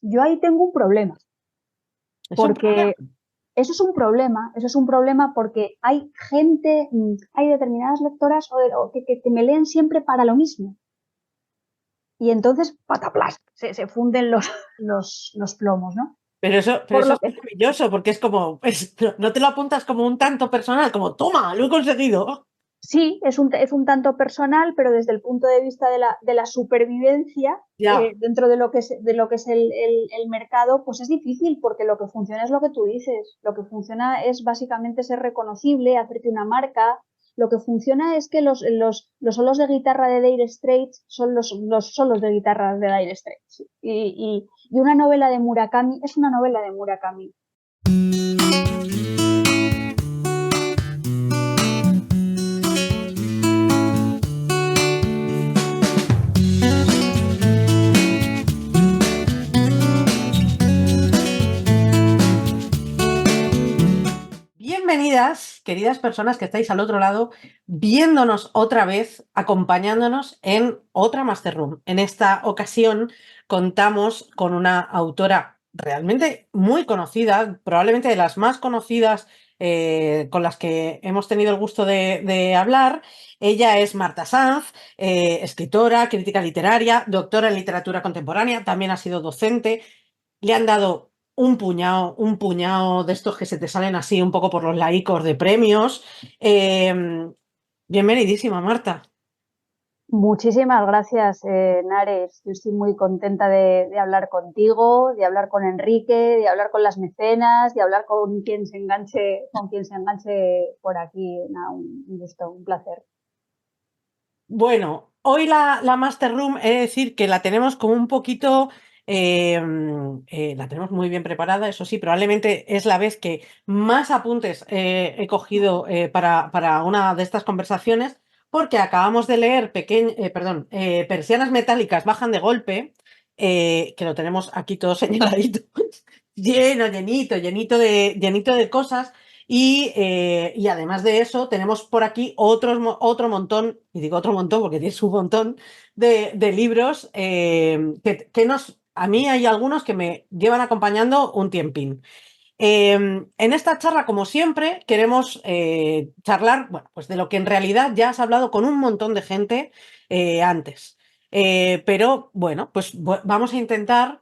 yo ahí tengo un problema, Es un problema. porque eso es un problema porque hay gente, hay determinadas lectoras que me leen siempre para lo mismo. Y entonces, pataplas, se funden los plomos, ¿no? Pero Por eso lo es que maravilloso, porque es como, no te lo apuntas como un tanto personal, como, toma, lo he conseguido. sí, es un tanto personal, pero desde el punto de vista de la supervivencia, Ya, dentro de lo que es el mercado, pues es difícil, porque lo que funciona es lo que tú dices. Lo que funciona es básicamente ser reconocible, hacerte una marca. Lo que funciona es que los solos de guitarra de Dire Straits son los solos de guitarra de Dire Straits. Y una novela de Murakami es una novela de Murakami. bienvenidas, queridas personas que estáis al otro lado, viéndonos otra vez, acompañándonos en otra Master Room. En esta ocasión contamos con una autora realmente muy conocida, probablemente de las más conocidas con las que hemos tenido el gusto de hablar. Ella es Marta Sanz, escritora, crítica literaria, doctora en literatura contemporánea, también ha sido docente. Le han dado un puñado de estos que se te salen así un poco por los laicos de premios. Eh, bienvenidísima, Marta. Muchísimas gracias, Nares. Yo estoy muy contenta de hablar contigo, de hablar con Enrique, de hablar con las mecenas, de hablar con quien se enganche por aquí. Nada, un gusto, un placer. Bueno, hoy la Master Room, he de decir que la tenemos como un poquito, la tenemos muy bien preparada, eso sí, probablemente es la vez que más apuntes he cogido para una de estas conversaciones, porque acabamos de leer Persianas metálicas bajan de golpe, que lo tenemos aquí todo señaladito, lleno, llenito de cosas. Y además de eso, tenemos por aquí otro montón, y digo otro montón porque tienes un montón de libros a mí hay algunos que me llevan acompañando un tiempín. En esta charla, como siempre, queremos charlar, bueno, pues de lo que en realidad ya has hablado con un montón de gente antes. Pero bueno, pues vamos a intentar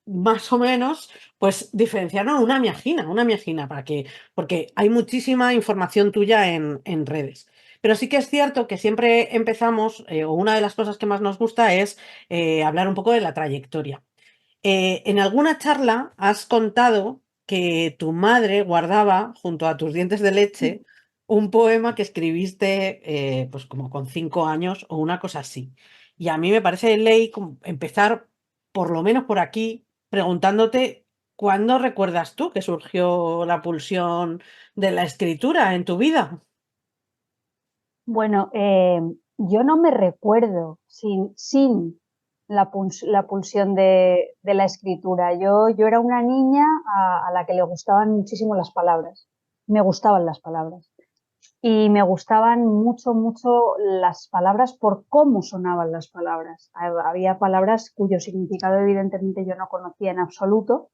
más o menos, pues diferenciarnos una miajina, porque hay muchísima información tuya en redes. Pero sí que es cierto que siempre empezamos, o una de las cosas que más nos gusta es hablar un poco de la trayectoria. En alguna charla has contado que tu madre guardaba junto a tus dientes de leche un poema que escribiste pues como con 5 años o una cosa así. Y a mí me parece de ley empezar por lo menos por aquí preguntándote cuándo recuerdas tú que surgió la pulsión de la escritura en tu vida. Bueno, yo no me recuerdo sin la pulsión de la escritura. Yo era una niña a la que le gustaban muchísimo las palabras. Me gustaban las palabras. Y me gustaban mucho las palabras por cómo sonaban las palabras. Había palabras cuyo significado evidentemente yo no conocía en absoluto,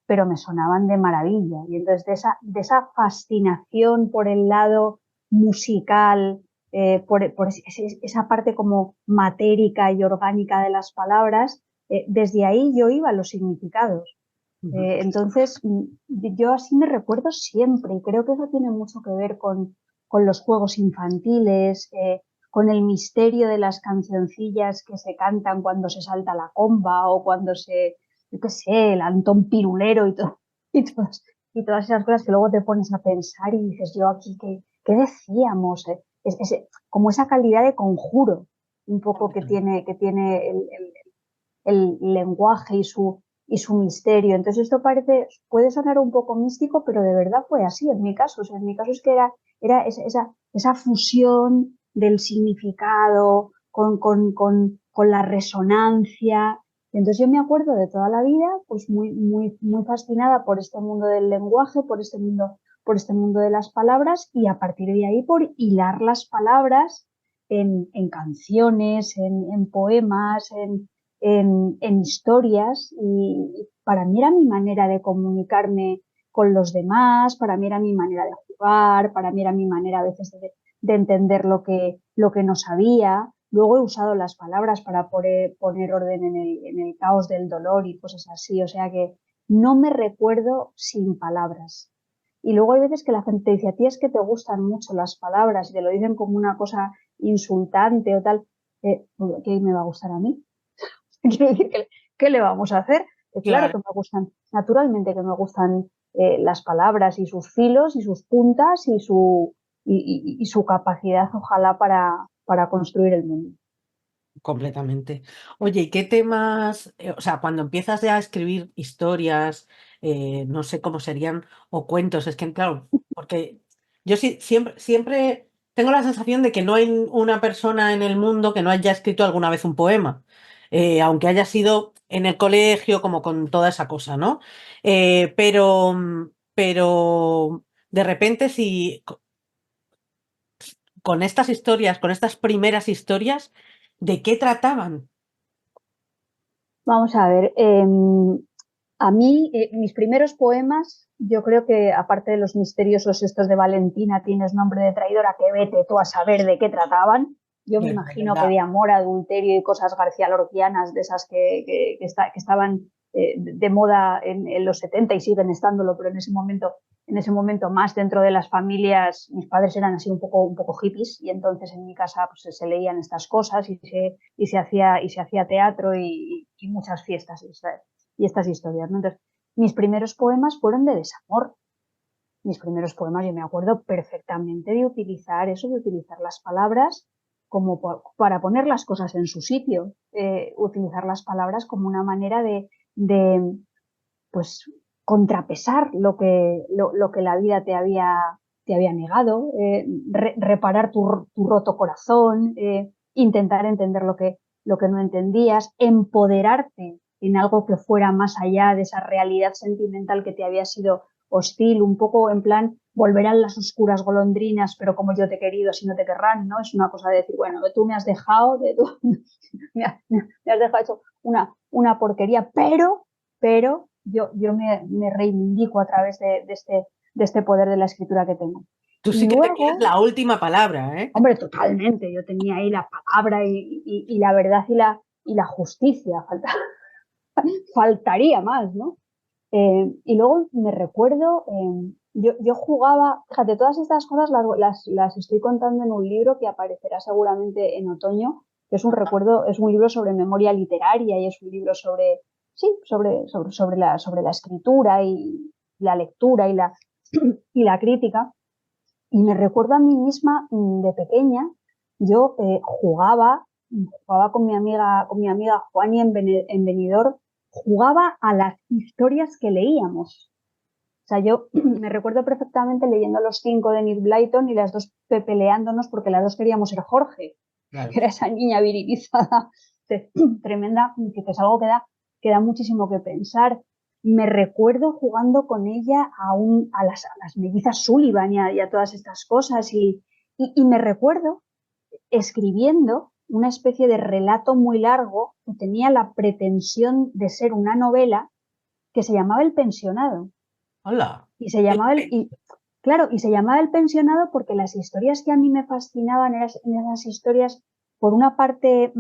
pero me sonaban de maravilla. Y entonces de esa fascinación por el lado musical, esa parte como matérica y orgánica de las palabras, desde ahí yo iba a los significados. Ujú. Entonces, yo así me recuerdo siempre y creo que eso tiene mucho que ver con los juegos infantiles, con el misterio de las cancioncillas que se cantan cuando se salta la comba o cuando yo qué sé, el Antón Pirulero y todas esas cosas que luego te pones a pensar y dices, yo aquí, ¿qué decíamos? Como esa calidad de conjuro un poco que tiene el lenguaje y su misterio. Entonces esto puede sonar un poco místico, pero de verdad fue así en mi caso. O sea, en mi caso es que era esa fusión del significado con la resonancia. Entonces yo me acuerdo de toda la vida, pues muy fascinada por este mundo del lenguaje, por este mundo de las palabras y a partir de ahí por hilar las palabras en canciones, en poemas, en historias y para mí era mi manera de comunicarme con los demás, para mí era mi manera de jugar, para mí era mi manera a veces de entender lo que no sabía. Luego he usado las palabras para poner orden en el caos del dolor y cosas así, o sea que no me recuerdo sin palabras. Y luego hay veces que la gente te dice, a ti es que te gustan mucho las palabras y te lo dicen como una cosa insultante o tal. ¿Qué me va a gustar a mí? Quiero decir, ¿qué le vamos a hacer? Claro Claro. que me gustan, naturalmente que me gustan las palabras y sus filos y sus puntas y su capacidad, ojalá, para construir el mundo. Completamente. Oye, ¿y qué temas, o sea, cuando empiezas ya a escribir historias, no sé cómo serían, o cuentos, es que claro, porque yo sí, siempre tengo la sensación de que no hay una persona en el mundo que no haya escrito alguna vez un poema, aunque haya sido en el colegio, como con toda esa cosa, ¿no? Pero de repente, si con estas historias, con estas primeras historias, ¿de qué trataban? Vamos a ver, a mí, mis primeros poemas, yo creo que aparte de los misteriosos estos de Valentina, tienes nombre de traidora, que vete tú a saber de qué trataban. Yo me De imagino que verdad. de amor, adulterio y cosas García Lorquianas, de esas que estaban de moda en los 70 y siguen estándolo, pero en ese momento más dentro de las familias, mis padres eran así un poco hippies y entonces en mi casa pues, se leían estas cosas y se hacía teatro y muchas fiestas y estas historias, ¿no? Entonces, mis primeros poemas fueron de desamor. Mis primeros poemas, yo me acuerdo perfectamente de utilizar eso, de utilizar las palabras como para poner las cosas en su sitio, utilizar las palabras como una manera de pues, contrapesar lo que la vida te había negado, reparar tu roto corazón, intentar entender lo que no entendías, empoderarte en algo que fuera más allá de esa realidad sentimental que te había sido hostil, un poco en plan, volverán las oscuras golondrinas, pero como yo te he querido, así no te querrán, ¿no? Es una cosa de decir, bueno, tú me has dejado, me has dejado hecho una porquería, pero yo me reivindico a través de este poder de la escritura que tengo. Tú Y sí que tenías luego, la última palabra, ¿eh? hombre, totalmente, yo tenía ahí la palabra y la verdad y la justicia, faltaría más, ¿no? Y luego me recuerdo, yo jugaba, fíjate, todas estas cosas las estoy contando en un libro que aparecerá seguramente en otoño, que es un recuerdo, es un libro sobre memoria literaria y es un libro sobre, sí, sobre la escritura y la lectura y la crítica. Y me recuerdo a mí misma de pequeña, yo jugaba con mi amiga Juani en Benidorm, jugaba a las historias que leíamos. O sea, yo me recuerdo perfectamente leyendo Los cinco de Enid Blyton y las dos peleándonos porque las dos queríamos ser Jorge, Claro. que era esa niña virilizada tremenda, que es algo que da muchísimo que pensar. Me recuerdo jugando con ella a las mellizas Sullivan y a todas estas cosas y me recuerdo escribiendo una especie de relato muy largo que tenía la pretensión de ser una novela que se llamaba El pensionado. Hola. Y se llamaba claro, y se llamaba El pensionado porque las historias que a mí me fascinaban eran esas historias, por una parte,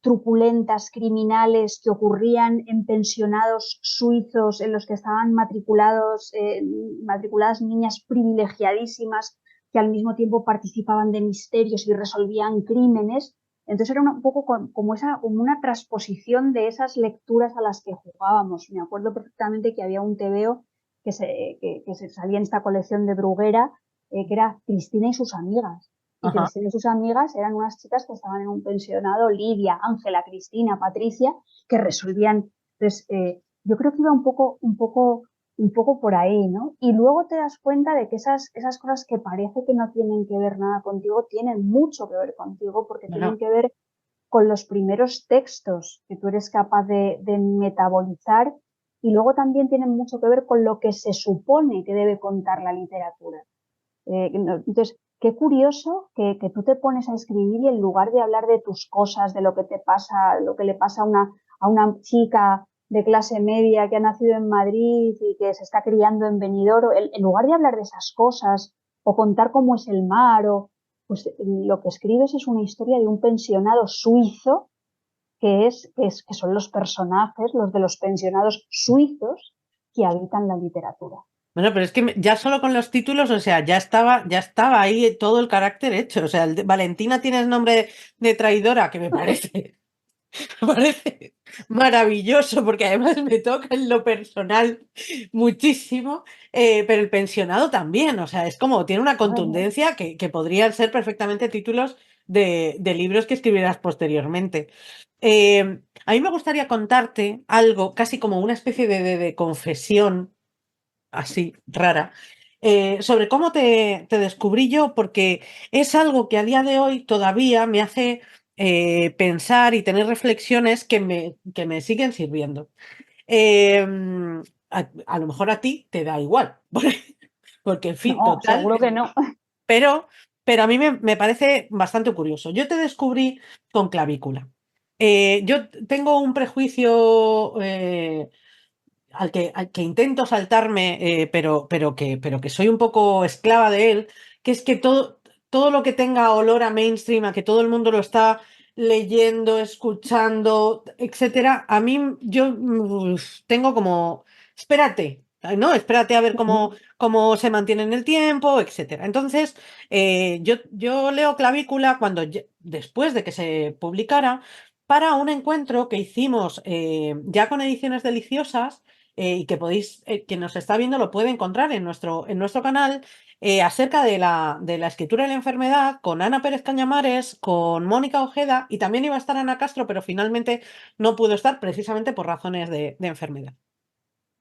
truculentas, criminales, que ocurrían en pensionados suizos en los que estaban matriculadas niñas privilegiadísimas que al mismo tiempo participaban de misterios y resolvían crímenes. Entonces era un poco como una transposición de esas lecturas a las que jugábamos. Me acuerdo perfectamente que había un tebeo que se salía en esta colección de Bruguera, que era Cristina y sus amigas. Y Ajá. Cristina y sus amigas eran unas chicas que estaban en un pensionado, Lidia, Ángela, Cristina, Patricia, que resolvían. Entonces, yo creo que iba un poco por ahí, ¿no? Y luego te das cuenta de que esas cosas que parece que no tienen que ver nada contigo, tienen mucho que ver contigo, porque tienen Bueno, que ver con los primeros textos que tú eres capaz de metabolizar y luego también tienen mucho que ver con lo que se supone que debe contar la literatura. Entonces, qué curioso que tú te pones a escribir y en lugar de hablar de tus cosas, de lo que te pasa, lo que le pasa a una chica de clase media que ha nacido en Madrid y que se está criando en Benidorm, en lugar de hablar de esas cosas o contar cómo es el mar, pues lo que escribes es una historia de un pensionado suizo que son los personajes, los de los pensionados suizos que habitan la literatura. Bueno, pero es que ya solo con los títulos, o sea, ya estaba ahí todo el carácter hecho. O sea, Valentina tiene el nombre de traidora, que me parece, me parece maravilloso, porque además me toca en lo personal muchísimo, pero el pensionado también, o sea, es como, tiene una Bueno, contundencia que podrían ser perfectamente títulos de libros que escribieras posteriormente. A mí me gustaría contarte algo, casi como una especie de confesión así rara, sobre cómo te descubrí yo, porque es algo que a día de hoy todavía me hace pensar y tener reflexiones que me siguen sirviendo. A lo mejor a ti te da igual, porque en fin, no, total, seguro que no. pero, pero a mí me parece bastante curioso. Yo te descubrí con clavícula. Yo tengo un prejuicio al que intento saltarme, pero que soy un poco esclava de él, que es que todo lo que tenga olor a mainstream, a que todo el mundo lo está leyendo, escuchando, etcétera, a mí yo tengo como, espérate, ¿no? Espérate a ver cómo se mantiene en el tiempo, etcétera. Entonces, yo leo Clavícula después de que se publicara para un encuentro que hicimos ya con Ediciones Deliciosas, y que quien nos está viendo lo puede encontrar en nuestro canal, acerca de la escritura y la enfermedad, con Ana Pérez Cañamares, con Mónica Ojeda, y también iba a estar Ana Castro, pero finalmente no pudo estar precisamente por razones de enfermedad.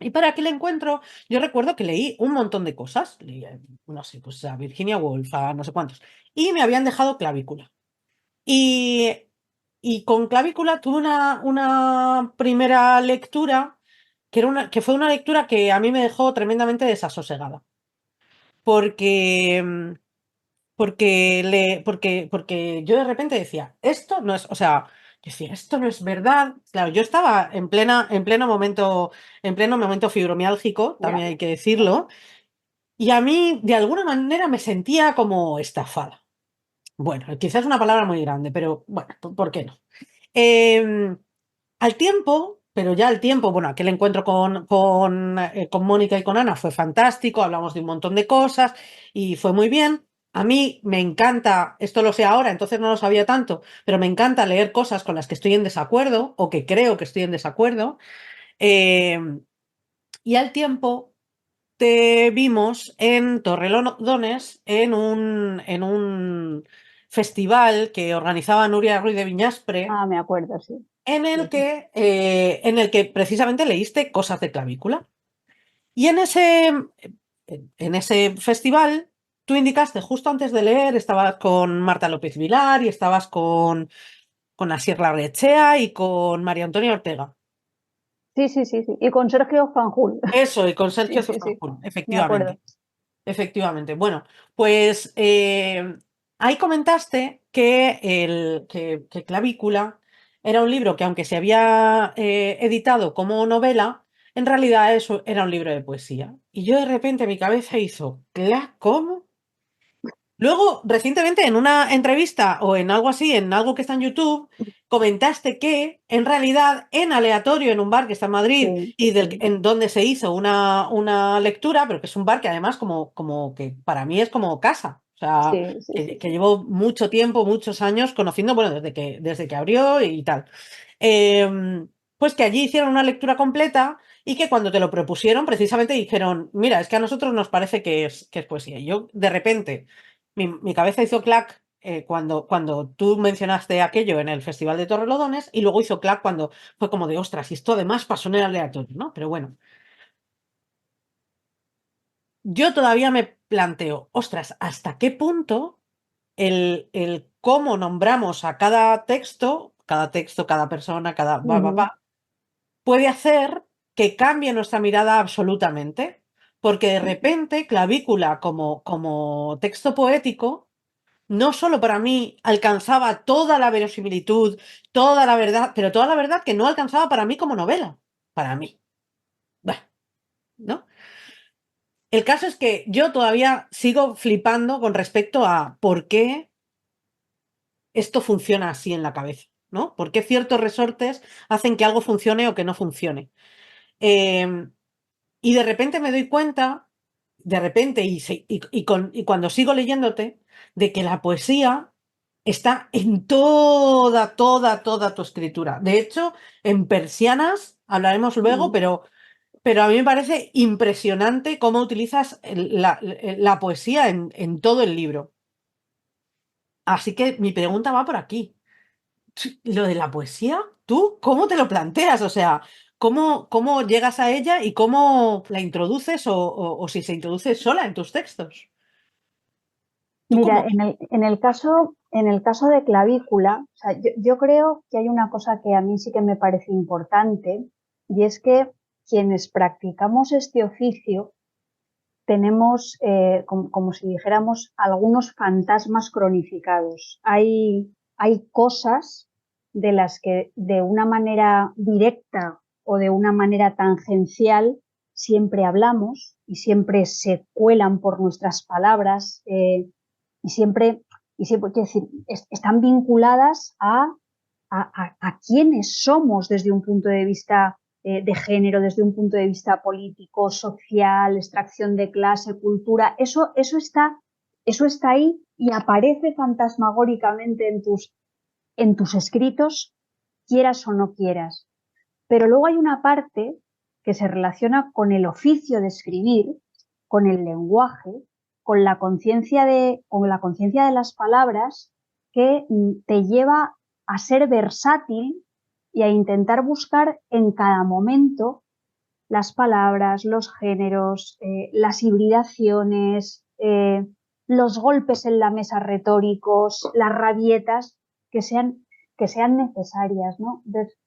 Y para aquel encuentro, yo recuerdo que leí un montón de cosas, leí, no sé, pues a Virginia Woolf, a no sé cuántos, y me habían dejado Clavícula. Y, y con Clavícula tuve una primera lectura que fue una lectura que a mí me dejó tremendamente desasosegada. Porque, porque yo de repente decía, esto no es, o sea, yo decía, esto no es verdad. Claro, yo estaba en pleno momento fibromiálgico, Ya. también hay que decirlo, y a mí de alguna manera me sentía como estafada. Bueno, quizás es una palabra muy grande, pero bueno, ¿por qué no? Em, Al tiempo, pero ya al tiempo, bueno, aquel encuentro con Mónica y con Ana fue fantástico, hablamos de un montón de cosas y fue muy bien. A mí me encanta, esto lo sé ahora, entonces no lo sabía tanto, pero me encanta leer cosas con las que estoy en desacuerdo o que creo que estoy en desacuerdo. Eh, y al tiempo te vimos en Torrelodones en un festival que organizaba Nuria Ruiz de Viñaspre, Ah, me acuerdo, sí. en el Sí. que, en el que precisamente leíste Cosas de Clavícula. Y en ese festival, tú indicaste justo antes de leer, estabas con Marta López Vilar y estabas con Asier Larrechea y con María Antonia Ortega. Sí, sí, sí, sí. Y con Sergio Fanjul. Eso, y con Sí, Sergio sí, sí. Zurfranjul, Me acuerdo. efectivamente. Efectivamente. Bueno, pues ahí comentaste que Clavícula era un libro que, aunque se había editado como novela, en realidad eso era un libro de poesía. Y yo de repente mi cabeza hizo, ¿cómo? Luego, recientemente, en una entrevista o en algo así, en algo que está en YouTube, comentaste que, en realidad, en aleatorio, en un bar que está en Madrid Sí, y sí, en donde se hizo una lectura, pero que es un bar que además como que para mí es como casa. O sea, sí, sí, sí, que sí. llevo mucho tiempo, muchos años conociendo, bueno, desde que abrió y tal. Pues que allí hicieron una lectura completa y que cuando te lo propusieron, precisamente dijeron, mira, es que a nosotros nos parece que es poesía. Y yo, de repente, mi cabeza hizo clac cuando tú mencionaste aquello en el Festival de Torrelodones, y luego hizo clac cuando fue como de, ostras, y esto además pasó en el aleatorio, ¿no? Pero bueno, yo todavía me planteo, ostras, ¿hasta qué punto el cómo nombramos a cada persona, Ujú. puede hacer que cambie nuestra mirada absolutamente? Porque de repente Clavícula como texto poético no solo para mí alcanzaba toda la verosimilitud, toda la verdad, pero toda la verdad que no alcanzaba para mí como novela. Para mí. Bah, ¿no? El caso es que yo todavía sigo flipando con respecto a por qué esto funciona así en la cabeza, ¿no? ¿Por qué ciertos resortes hacen que algo funcione o que no funcione? Y de repente me doy cuenta, de repente, y cuando sigo leyéndote, de que la poesía está en toda tu escritura. De hecho, en Persianas hablaremos luego, Mm. pero a mí me parece impresionante cómo utilizas la poesía en todo el libro. Así que mi pregunta va por aquí. Lo de la poesía, ¿tú cómo te lo planteas? O sea, ¿cómo llegas a ella y cómo la introduces o si se introduce sola en tus textos? ¿Tú Mira, cómo? en el caso de Clavícula, o sea, yo creo que hay una cosa que a mí sí que me parece importante, y es que quienes practicamos este oficio tenemos, como si dijéramos, algunos fantasmas cronificados. Hay cosas de las que de una manera directa o de una manera tangencial siempre hablamos y siempre se cuelan por nuestras palabras, y siempre quiero decir, están vinculadas a quiénes somos desde un punto de vista de género, desde un punto de vista político, social, extracción de clase, cultura. Eso está ahí y aparece fantasmagóricamente en tus escritos, quieras o no quieras. Pero luego hay una parte que se relaciona con el oficio de escribir, con el lenguaje, con la conciencia de las palabras que te lleva a ser versátil y a intentar buscar en cada momento las palabras, los géneros, las hibridaciones, los golpes en la mesa retóricos, las rabietas que que sean necesarias, ¿no? Entonces,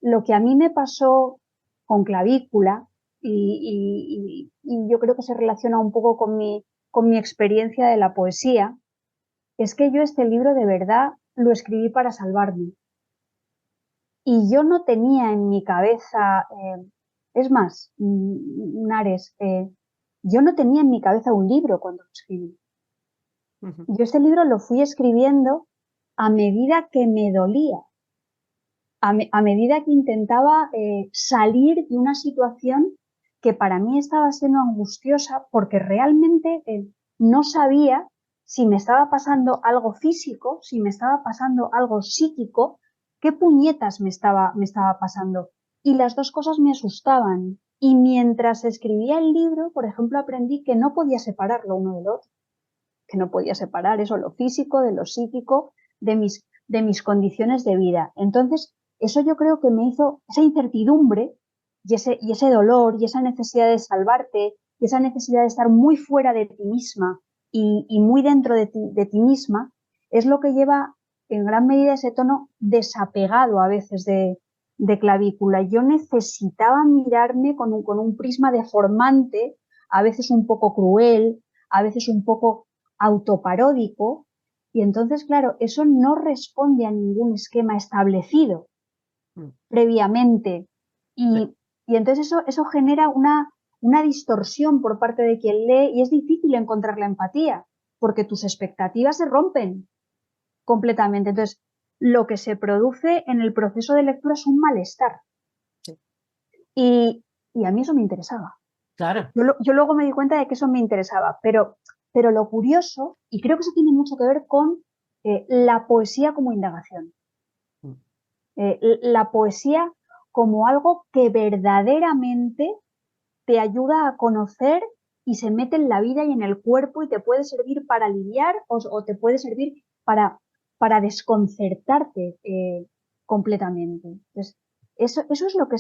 lo que a mí me pasó con Clavícula, y yo creo que se relaciona un poco con mi experiencia de la poesía, es que yo este libro de verdad lo escribí para salvarme. Y yo no tenía en mi cabeza, es más, Nares, yo no tenía en mi cabeza un libro cuando lo escribí. Ujú. Yo este libro lo fui escribiendo a medida que me dolía, a medida que intentaba salir de una situación que para mí estaba siendo angustiosa porque realmente no sabía si me estaba pasando algo físico, si me estaba pasando algo psíquico, qué puñetas me estaba pasando. Y las dos cosas me asustaban. Y mientras escribía el libro, por ejemplo, aprendí que no podía separarlo uno del otro, que no podía separar eso, lo físico de lo psíquico, de mis condiciones de vida. Entonces, eso yo creo que me hizo esa incertidumbre y ese dolor y esa necesidad de salvarte y esa necesidad de estar muy fuera de ti misma y muy dentro de ti misma, es lo que lleva en gran medida ese tono desapegado a veces de Clavícula. Yo necesitaba mirarme con un prisma deformante, a veces un poco cruel, a veces un poco autoparódico, y entonces, claro, eso no responde a ningún esquema establecido Mm. previamente. Sí, Y entonces eso genera una distorsión por parte de quien lee y es difícil encontrar la empatía, porque tus expectativas se rompen completamente. Entonces, lo que se produce en el proceso de lectura es un malestar. sí, Y a mí eso me interesaba. claro. Yo luego me di cuenta de que eso me interesaba, pero lo curioso, y creo que eso tiene mucho que ver con la poesía como indagación, Mm. la poesía como algo que verdaderamente te ayuda a conocer y se mete en la vida y en el cuerpo y te puede servir para aliviar o te puede servir para desconcertarte completamente. Entonces, eso es lo que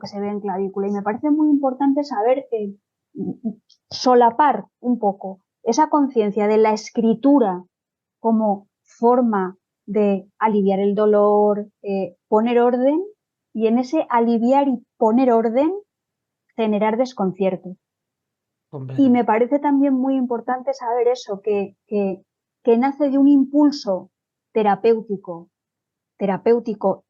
se ve en Clavícula y me parece muy importante saber solapar un poco esa conciencia de la escritura como forma de aliviar el dolor, poner orden y en ese aliviar y poner orden generar desconcierto. Y Completamente. me parece también muy importante saber eso, que que nace de un impulso terapéutico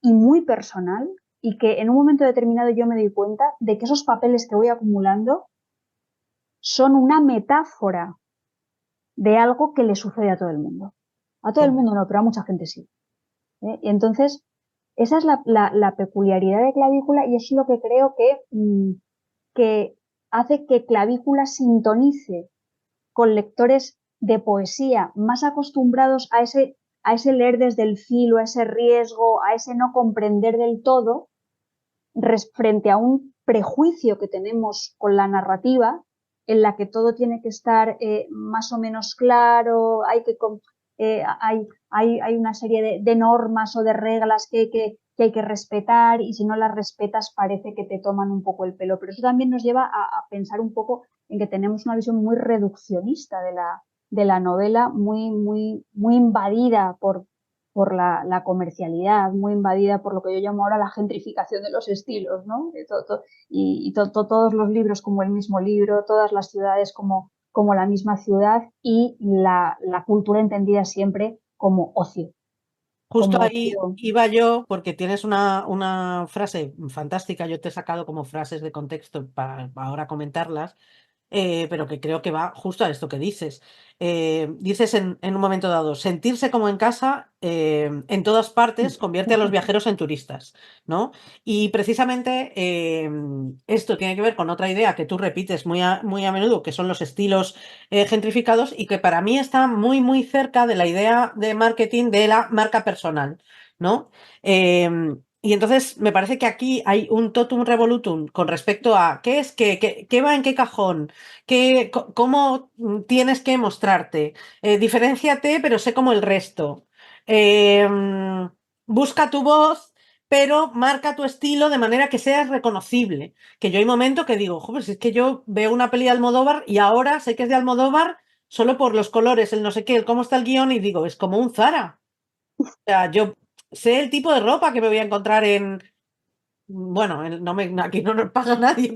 y muy personal, y que en un momento determinado yo me doy cuenta de que esos papeles que voy acumulando son una metáfora de algo que le sucede a todo el mundo. A todo el mundo no, pero a mucha gente sí. Y entonces, esa es la peculiaridad de Clavícula, y es lo que creo que hace que Clavícula sintonice con lectores de poesía más acostumbrados a ese leer desde el filo, a ese riesgo, a ese no comprender del todo, frente a un prejuicio que tenemos con la narrativa, en la que todo tiene que estar más o menos claro, hay una serie de normas o de reglas que hay que respetar, y si no las respetas parece que te toman un poco el pelo. Pero eso también nos lleva a pensar un poco en que tenemos una visión muy reduccionista de la novela, muy invadida por la comercialidad, muy invadida por lo que yo llamo ahora la gentrificación de los estilos, ¿no? Todos los libros como el mismo libro, todas las ciudades como la misma ciudad, y la cultura entendida siempre como ocio. Justo ahí iba yo, porque tienes una frase fantástica, yo te he sacado como frases de contexto para ahora comentarlas, pero que creo que va justo a esto que dices. Dices en un momento dado, sentirse como en casa en todas partes convierte a los viajeros en turistas, ¿no? Y precisamente esto tiene que ver con otra idea que tú repites muy a menudo, que son los estilos gentrificados, y que para mí está muy cerca de la idea de marketing de la marca personal, ¿no? Y entonces me parece que aquí hay un totum revolutum con respecto a qué es, qué va en qué cajón, cómo tienes que mostrarte, diferénciate, pero sé como el resto. Eh, busca tu voz, pero marca tu estilo de manera que seas reconocible. Que yo hay momentos que digo, joder, si es que yo veo una peli de Almodóvar y ahora sé que es de Almodóvar solo por los colores, el no sé qué, el cómo está el guión, y digo, es como un Zara. O sea, yo sé el tipo de ropa que me voy a encontrar en... Bueno, aquí no nos paga nadie,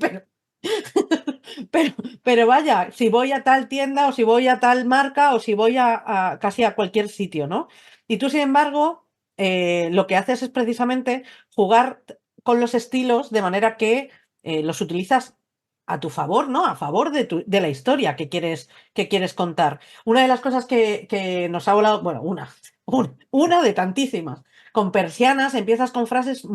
pero, pero vaya, si voy a tal tienda o si voy a tal marca o si voy a casi a cualquier sitio, ¿no? Y tú, sin embargo, lo que haces es precisamente jugar con los estilos de manera que los utilizas a tu favor, ¿no? A favor de la historia que quieres contar. Una de las cosas que nos ha volado, bueno, una de tantísimas. Con Persianas empiezas con frases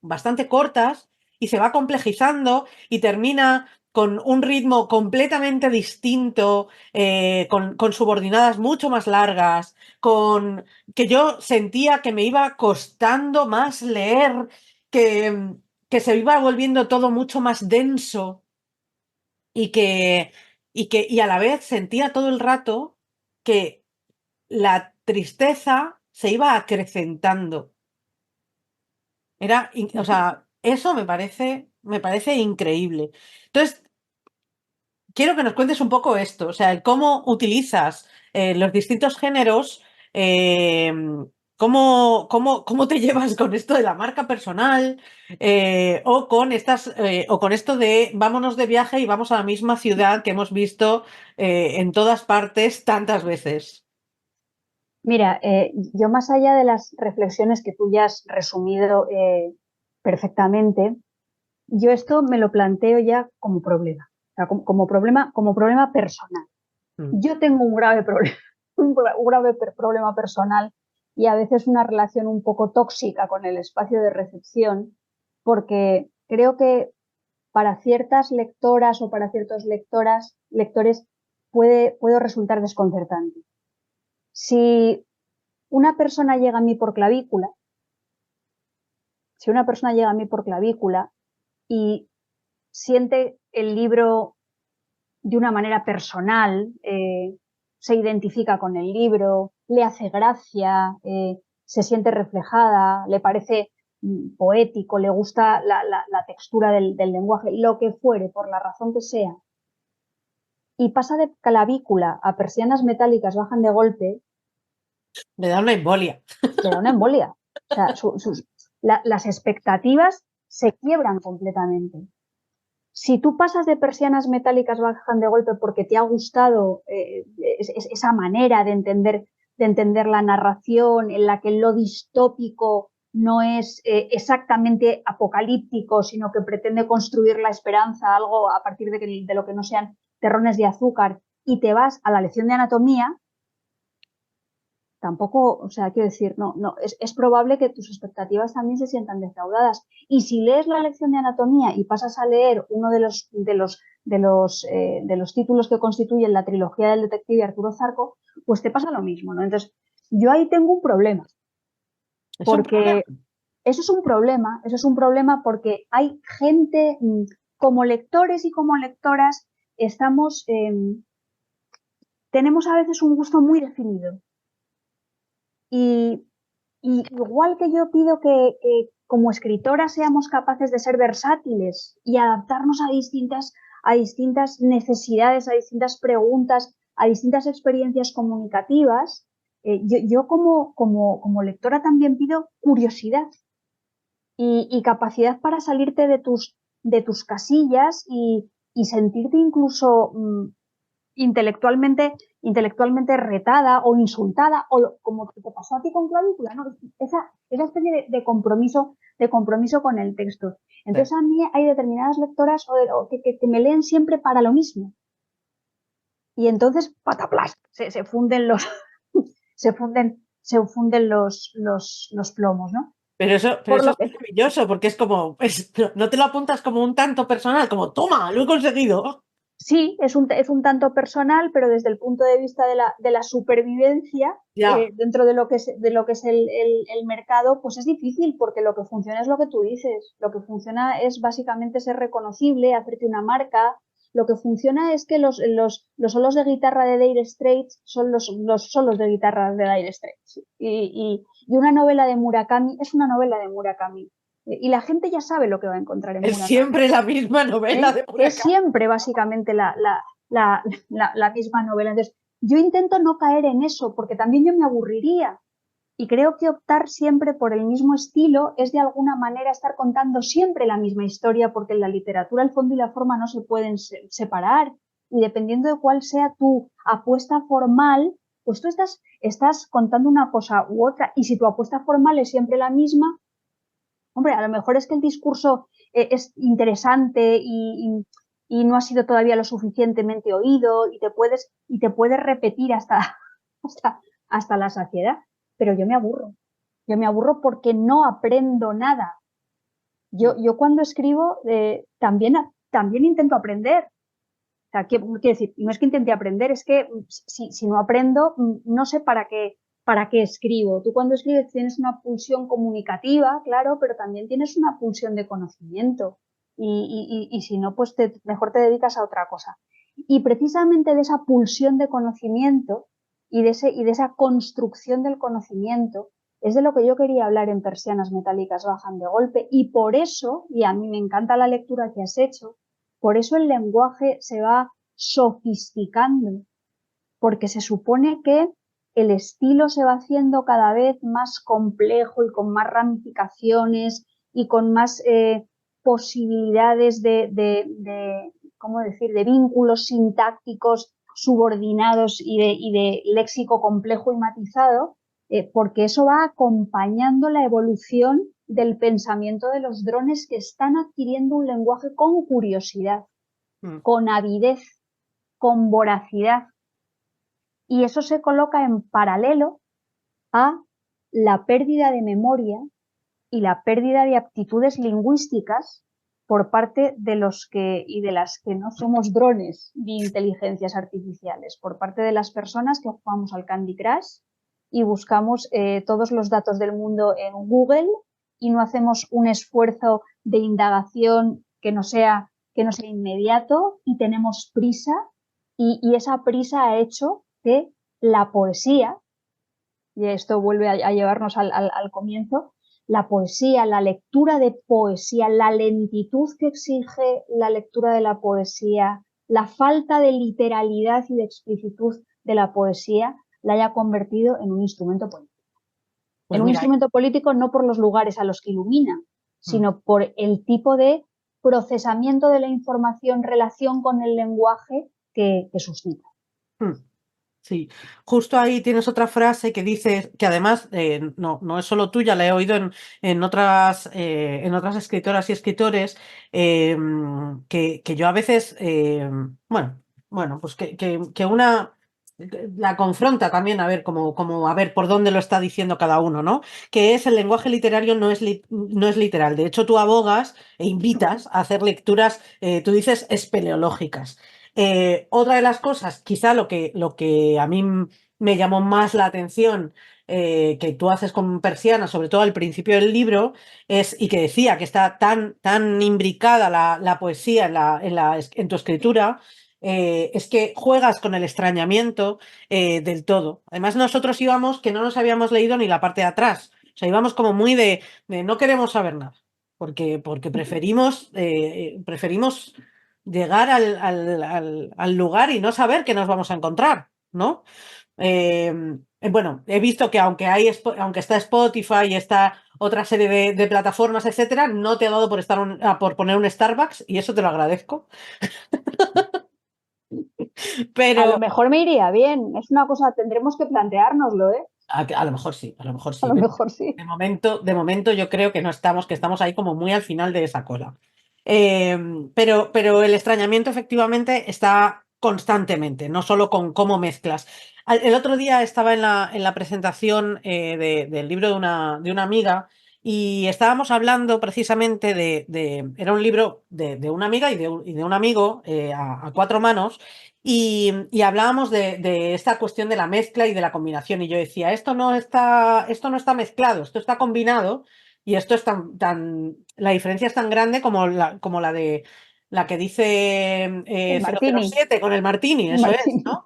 bastante cortas y se va complejizando y termina con un ritmo completamente distinto, con subordinadas mucho más largas, con que yo sentía que me iba costando más leer, que, que se iba volviendo todo mucho más denso, y y a la vez sentía todo el rato que la tristeza se iba acrecentando. O sea, eso me parece increíble. Entonces, quiero que nos cuentes un poco esto, o sea, el cómo utilizas los distintos géneros, eh, cómo te llevas con esto de la marca personal, o con esto de vámonos de viaje y vamos a la misma ciudad que hemos visto en todas partes tantas veces. Mira, yo más allá de las reflexiones que tú ya has resumido perfectamente, yo esto me lo planteo ya como problema, o sea, como problema personal. Mm. Yo tengo un grave problema, un grave problema personal, y a veces una relación un poco tóxica con el espacio de recepción, porque creo que para ciertas lectoras o para ciertos lectores puede resultar desconcertante. Si una persona llega a mí por clavícula, si una persona llega a mí por clavícula y siente el libro de una manera personal, se identifica con el libro, le hace gracia, se siente reflejada, le parece poético, le gusta la textura del lenguaje, lo que fuere, por la razón que sea, y pasa de clavícula a persianas metálicas bajan de golpe, Me da una embolia. le da una embolia. O sea, las expectativas se quiebran completamente. Si tú pasas de Persianas metálicas bajan de golpe porque te ha gustado esa manera de entender la narración en la que lo distópico no es exactamente apocalíptico, sino que pretende construir la esperanza, algo a partir de lo que no sean terrones de azúcar, y te vas a la lección de anatomía, tampoco, o sea, quiero decir, es probable que tus expectativas también se sientan defraudadas. Y si lees la lección de anatomía y pasas a leer uno de los títulos que constituyen la trilogía del detective Arturo Zarco, pues te pasa lo mismo, ¿no? Entonces, yo ahí tengo un problema. ¿Es un problema? Porque eso es un problema porque hay gente, como lectores y como lectoras, tenemos a veces un gusto muy definido. Y igual que yo pido que como escritoras seamos capaces de ser versátiles y adaptarnos a distintas necesidades, a distintas preguntas, a distintas experiencias comunicativas, yo como lectora también pido curiosidad y capacidad para salirte de tus casillas y sentirte incluso intelectualmente retada o insultada, o como te pasó a ti con Clavícula, ¿no? Esa especie de compromiso con el texto. Entonces, Sí. a mí hay determinadas lectoras que me leen siempre para lo mismo. Y entonces, pataplas, se funden los plomos, ¿no? Pero Por eso lo es que maravilloso, porque es como, no te lo apuntas como un tanto personal, como, toma, lo he conseguido. sí, es un tanto personal, pero desde el punto de vista de la supervivencia, Ya, dentro de lo que es el mercado, pues es difícil, porque lo que funciona es lo que tú dices. Lo que funciona es básicamente ser reconocible, hacerte una marca. Lo que funciona es que los solos de guitarra de Dire Straits son los solos de guitarra de Dire Straits. Y una novela de Murakami es una novela de Murakami. Y la gente ya sabe lo que va a encontrar en es Murakami. siempre la misma novela de Que es Murakami. siempre básicamente la misma novela. Entonces, yo intento no caer en eso, porque también yo me aburriría. Y creo que optar siempre por el mismo estilo es de alguna manera estar contando siempre la misma historia, porque en la literatura el fondo y la forma no se pueden separar. Y dependiendo de cuál sea tu apuesta formal, pues tú estás contando una cosa u otra. Y si tu apuesta formal es siempre la misma, hombre, a lo mejor es que el discurso es interesante y no ha sido todavía lo suficientemente oído y te puedes repetir hasta, hasta la saciedad, pero yo me aburro. Yo me aburro porque no aprendo nada. Yo cuando escribo también intento aprender. O sea, quiero decir, no es que intente aprender, es que si no aprendo, no sé para qué escribo. Tú cuando escribes tienes una pulsión comunicativa, claro, pero también tienes una pulsión de conocimiento. Y si no, pues mejor te dedicas a otra cosa. Y precisamente de esa pulsión de conocimiento y de esa construcción del conocimiento es de lo que yo quería hablar en Persianas metálicas bajan de golpe. Y por eso, y a mí me encanta la lectura que has hecho, por eso el lenguaje se va sofisticando, porque se supone que el estilo se va haciendo cada vez más complejo y con más ramificaciones y con más posibilidades ¿cómo decir?, de vínculos sintácticos subordinados y de léxico complejo y matizado, porque eso va acompañando la evolución del pensamiento de los drones que están adquiriendo un lenguaje con curiosidad, Mm. con avidez, con voracidad. Y eso se coloca en paralelo a la pérdida de memoria y la pérdida de aptitudes lingüísticas por parte de los que y de las que no somos drones ni inteligencias artificiales, por parte de las personas que jugamos al Candy Crush y buscamos todos los datos del mundo en Google y no hacemos un esfuerzo de indagación que no sea inmediato y tenemos prisa y esa prisa ha hecho que la poesía, y esto vuelve a llevarnos al comienzo, la poesía, la lectura de poesía, la lentitud que exige la lectura de la poesía, la falta de literalidad y de explicitud de la poesía, la haya convertido en un instrumento político. Pues En un mira, instrumento político no por los lugares a los que ilumina, mm, sino por el tipo de procesamiento de la información, relación con el lenguaje que suscita. Sí, justo ahí tienes otra frase que dice, que además no es solo tuya, la he oído en otras escritoras y escritores, que yo a veces, pues que una la confronta también a ver como a ver por dónde lo está diciendo cada uno, ¿no? Que es el lenguaje literario no es literal. De hecho, tú abogas e invitas a hacer lecturas, tú dices, espeleológicas. Otra de las cosas, quizá lo que a mí me llamó más la atención, que tú haces con Persiana, sobre todo al principio del libro, y que decía que está tan imbricada la poesía en tu escritura, es que juegas con el extrañamiento del todo. Además, nosotros íbamos que no nos habíamos leído ni la parte de atrás. O sea, íbamos como muy de no queremos saber nada, porque preferimos llegar al lugar y no saber qué nos vamos a encontrar, ¿no? Bueno, he visto que aunque está Spotify y está otra serie de plataformas, etcétera, no te ha dado por poner un Starbucks, y eso te lo agradezco. Pero A lo mejor me iría bien, es una cosa, tendremos que planteárnoslo, ¿eh? a lo mejor sí, a lo mejor A sí. lo mejor sí. De momento yo creo que que estamos ahí como muy al final de esa cola. Pero el extrañamiento efectivamente está constantemente, no solo con cómo mezclas. El otro día estaba en la presentación del libro de una amiga, y estábamos hablando precisamente era un libro de una amiga y de un amigo, a cuatro manos, y hablábamos de esta cuestión de la mezcla y de la combinación. Y yo decía, esto no está mezclado, esto está combinado, y esto es la diferencia es tan grande como la de la que dice El martini. 007 con el martini, El eso es, martini. ¿no?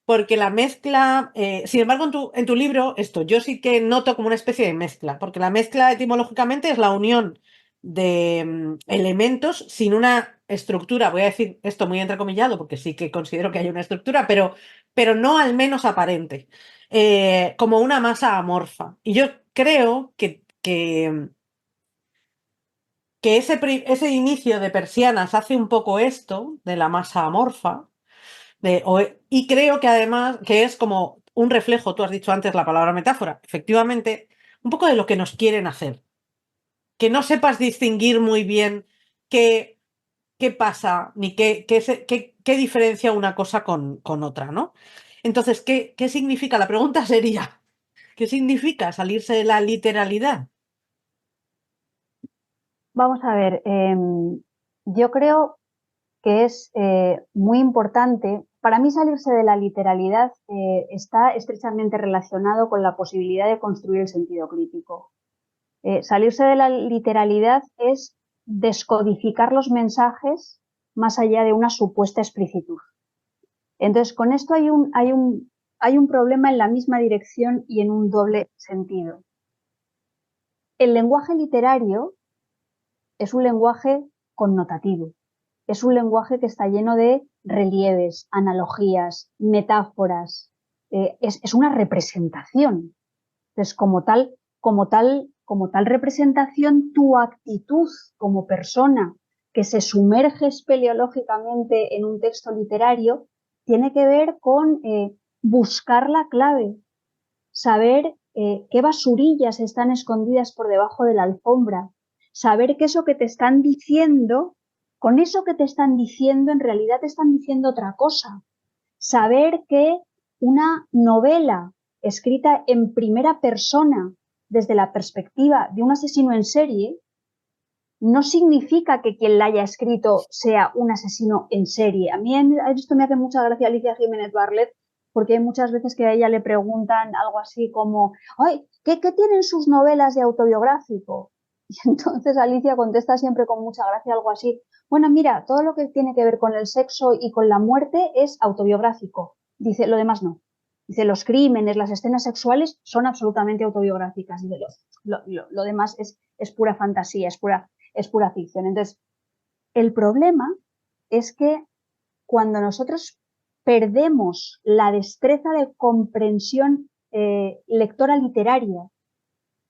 Porque la mezcla, sin embargo, en tu libro, yo sí que noto como una especie de mezcla, porque la mezcla etimológicamente es la unión de elementos sin una estructura. Voy a decir esto muy entrecomillado, porque sí que considero que hay una estructura, pero no al menos aparente, como una masa amorfa. Y yo creo que ese inicio de Persianas hace un poco esto de la masa amorfa, y creo que además que es como un reflejo, tú has dicho antes la palabra metáfora, efectivamente, un poco de lo que nos quieren hacer. Que no sepas distinguir muy bien qué pasa, ni qué diferencia una cosa con otra, ¿no? Entonces, ¿qué significa? La pregunta sería, ¿qué significa salirse de la literalidad? Vamos a ver, yo creo que es muy importante. Para mí salirse de la literalidad está estrechamente relacionado con la posibilidad de construir el sentido crítico. Salirse de la literalidad es descodificar los mensajes más allá de una supuesta explicitud. Entonces, con esto hay un problema en la misma dirección y en un doble sentido. El lenguaje literario es un lenguaje connotativo, es un lenguaje que está lleno de relieves, analogías, metáforas, es una representación. Entonces, como tal representación, tu actitud como persona que se sumerge espeleológicamente en un texto literario tiene que ver con buscar la clave, saber qué basurillas están escondidas por debajo de la alfombra, saber que eso que te están diciendo, con eso que te están diciendo, en realidad te están diciendo otra cosa. Saber que una novela escrita en primera persona desde la perspectiva de un asesino en serie no significa que quien la haya escrito sea un asesino en serie. A mí esto me hace mucha gracia Alicia Jiménez Barlet, porque hay muchas veces que a ella le preguntan algo así como, ay, ¿qué tienen sus novelas de autobiográfico? Y entonces Alicia contesta siempre con mucha gracia algo así, bueno, mira, todo lo que tiene que ver con el sexo y con la muerte es autobiográfico. Dice, lo demás no. Dice, los crímenes, las escenas sexuales son absolutamente autobiográficas. Dice, lo demás es pura fantasía, es pura ficción. Entonces, el problema es que cuando nosotros perdemos la destreza de comprensión lectora literaria,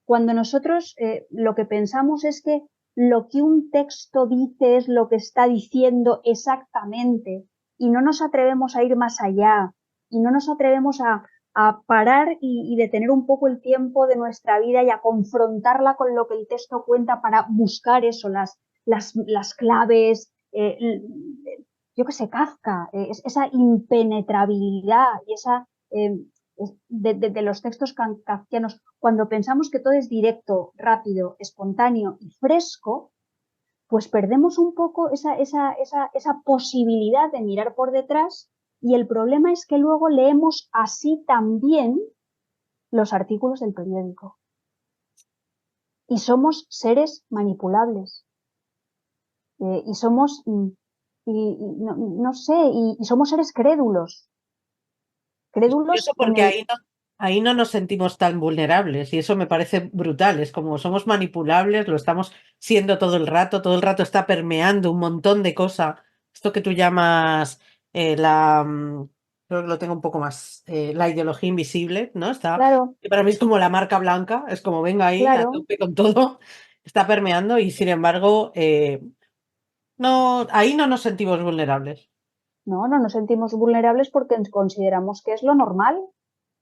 cuando nosotros lo que pensamos es que lo que un texto dice es lo que está diciendo exactamente y no nos atrevemos a ir más allá y no nos atrevemos a parar y detener un poco el tiempo de nuestra vida y a confrontarla con lo que el texto cuenta para buscar eso, las claves, yo qué sé, Kafka, esa impenetrabilidad y esa de los textos kafkianos, cuando pensamos que todo es directo, rápido, espontáneo y fresco, pues perdemos un poco esa posibilidad de mirar por detrás y el problema es que luego leemos así también los artículos del periódico y somos seres manipulables y somos, no sé, y somos seres crédulos, Es curioso crédulos en porque el, ahí no nos sentimos tan vulnerables y eso me parece brutal. Es como somos manipulables, lo estamos siendo todo el rato está permeando un montón de cosas. Esto que tú llamas creo que lo tengo un poco más, la ideología invisible, ¿no? claro, Que para mí es como la marca blanca, es como venga ahí a claro. tope con todo, está permeando y sin embargo, no, ahí no nos sentimos vulnerables. No, no nos sentimos vulnerables porque consideramos que es lo normal.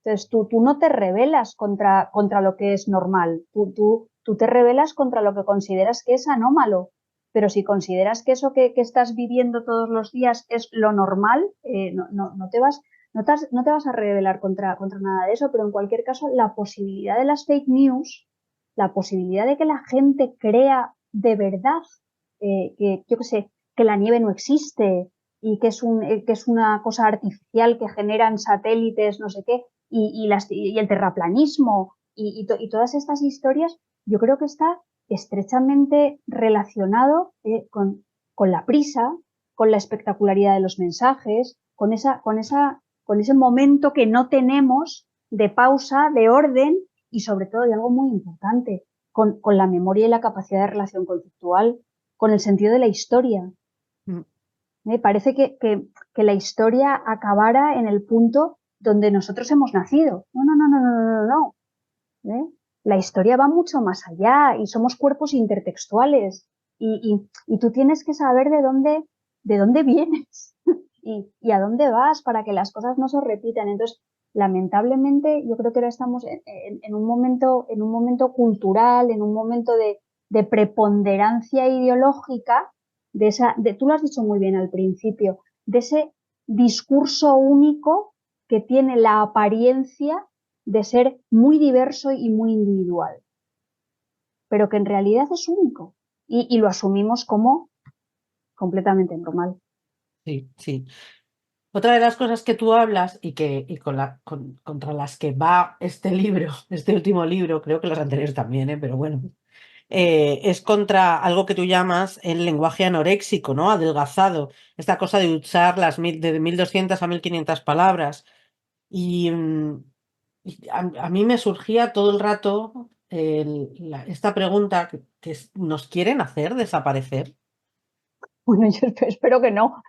Entonces, tú no te rebelas contra lo que es normal, tú te rebelas contra lo que consideras que es anómalo. Pero si consideras que eso que estás viviendo todos los días es lo normal, no te vas a rebelar contra nada de eso, pero en cualquier caso, la posibilidad de las fake news, la posibilidad de que la gente crea de verdad yo qué sé, que la nieve no existe y que es una cosa artificial que generan satélites, no sé qué, y el terraplanismo y todas estas historias, yo creo que está estrechamente relacionado con la prisa, con la espectacularidad de los mensajes, con ese momento que no tenemos de pausa, de orden y sobre todo de algo muy importante, con la memoria y la capacidad de relación conceptual, con el sentido de la historia. Mm. Me parece que la historia acabara en el punto donde nosotros hemos nacido. No, no, no, no, no, no, no. no. La historia va mucho más allá y somos cuerpos intertextuales y tú tienes que saber de dónde vienes y a dónde vas para que las cosas no se repitan. Entonces, lamentablemente, yo creo que ahora estamos en un momento cultural, en un momento de preponderancia ideológica, tú lo has dicho muy bien al principio, de ese discurso único que tiene la apariencia de ser muy diverso y muy individual, pero que en realidad es único y lo asumimos como completamente normal. Sí, sí. Otra de las cosas que tú hablas y contra las que va este libro, este último libro, creo que los anteriores también, pero bueno, es contra algo que tú llamas el lenguaje anoréxico, ¿no? Adelgazado, esta cosa de usar de 1200 a 1500 palabras. Y, a mí me surgía todo el rato esta pregunta ¿nos quieren hacer desaparecer? Bueno, yo espero que no,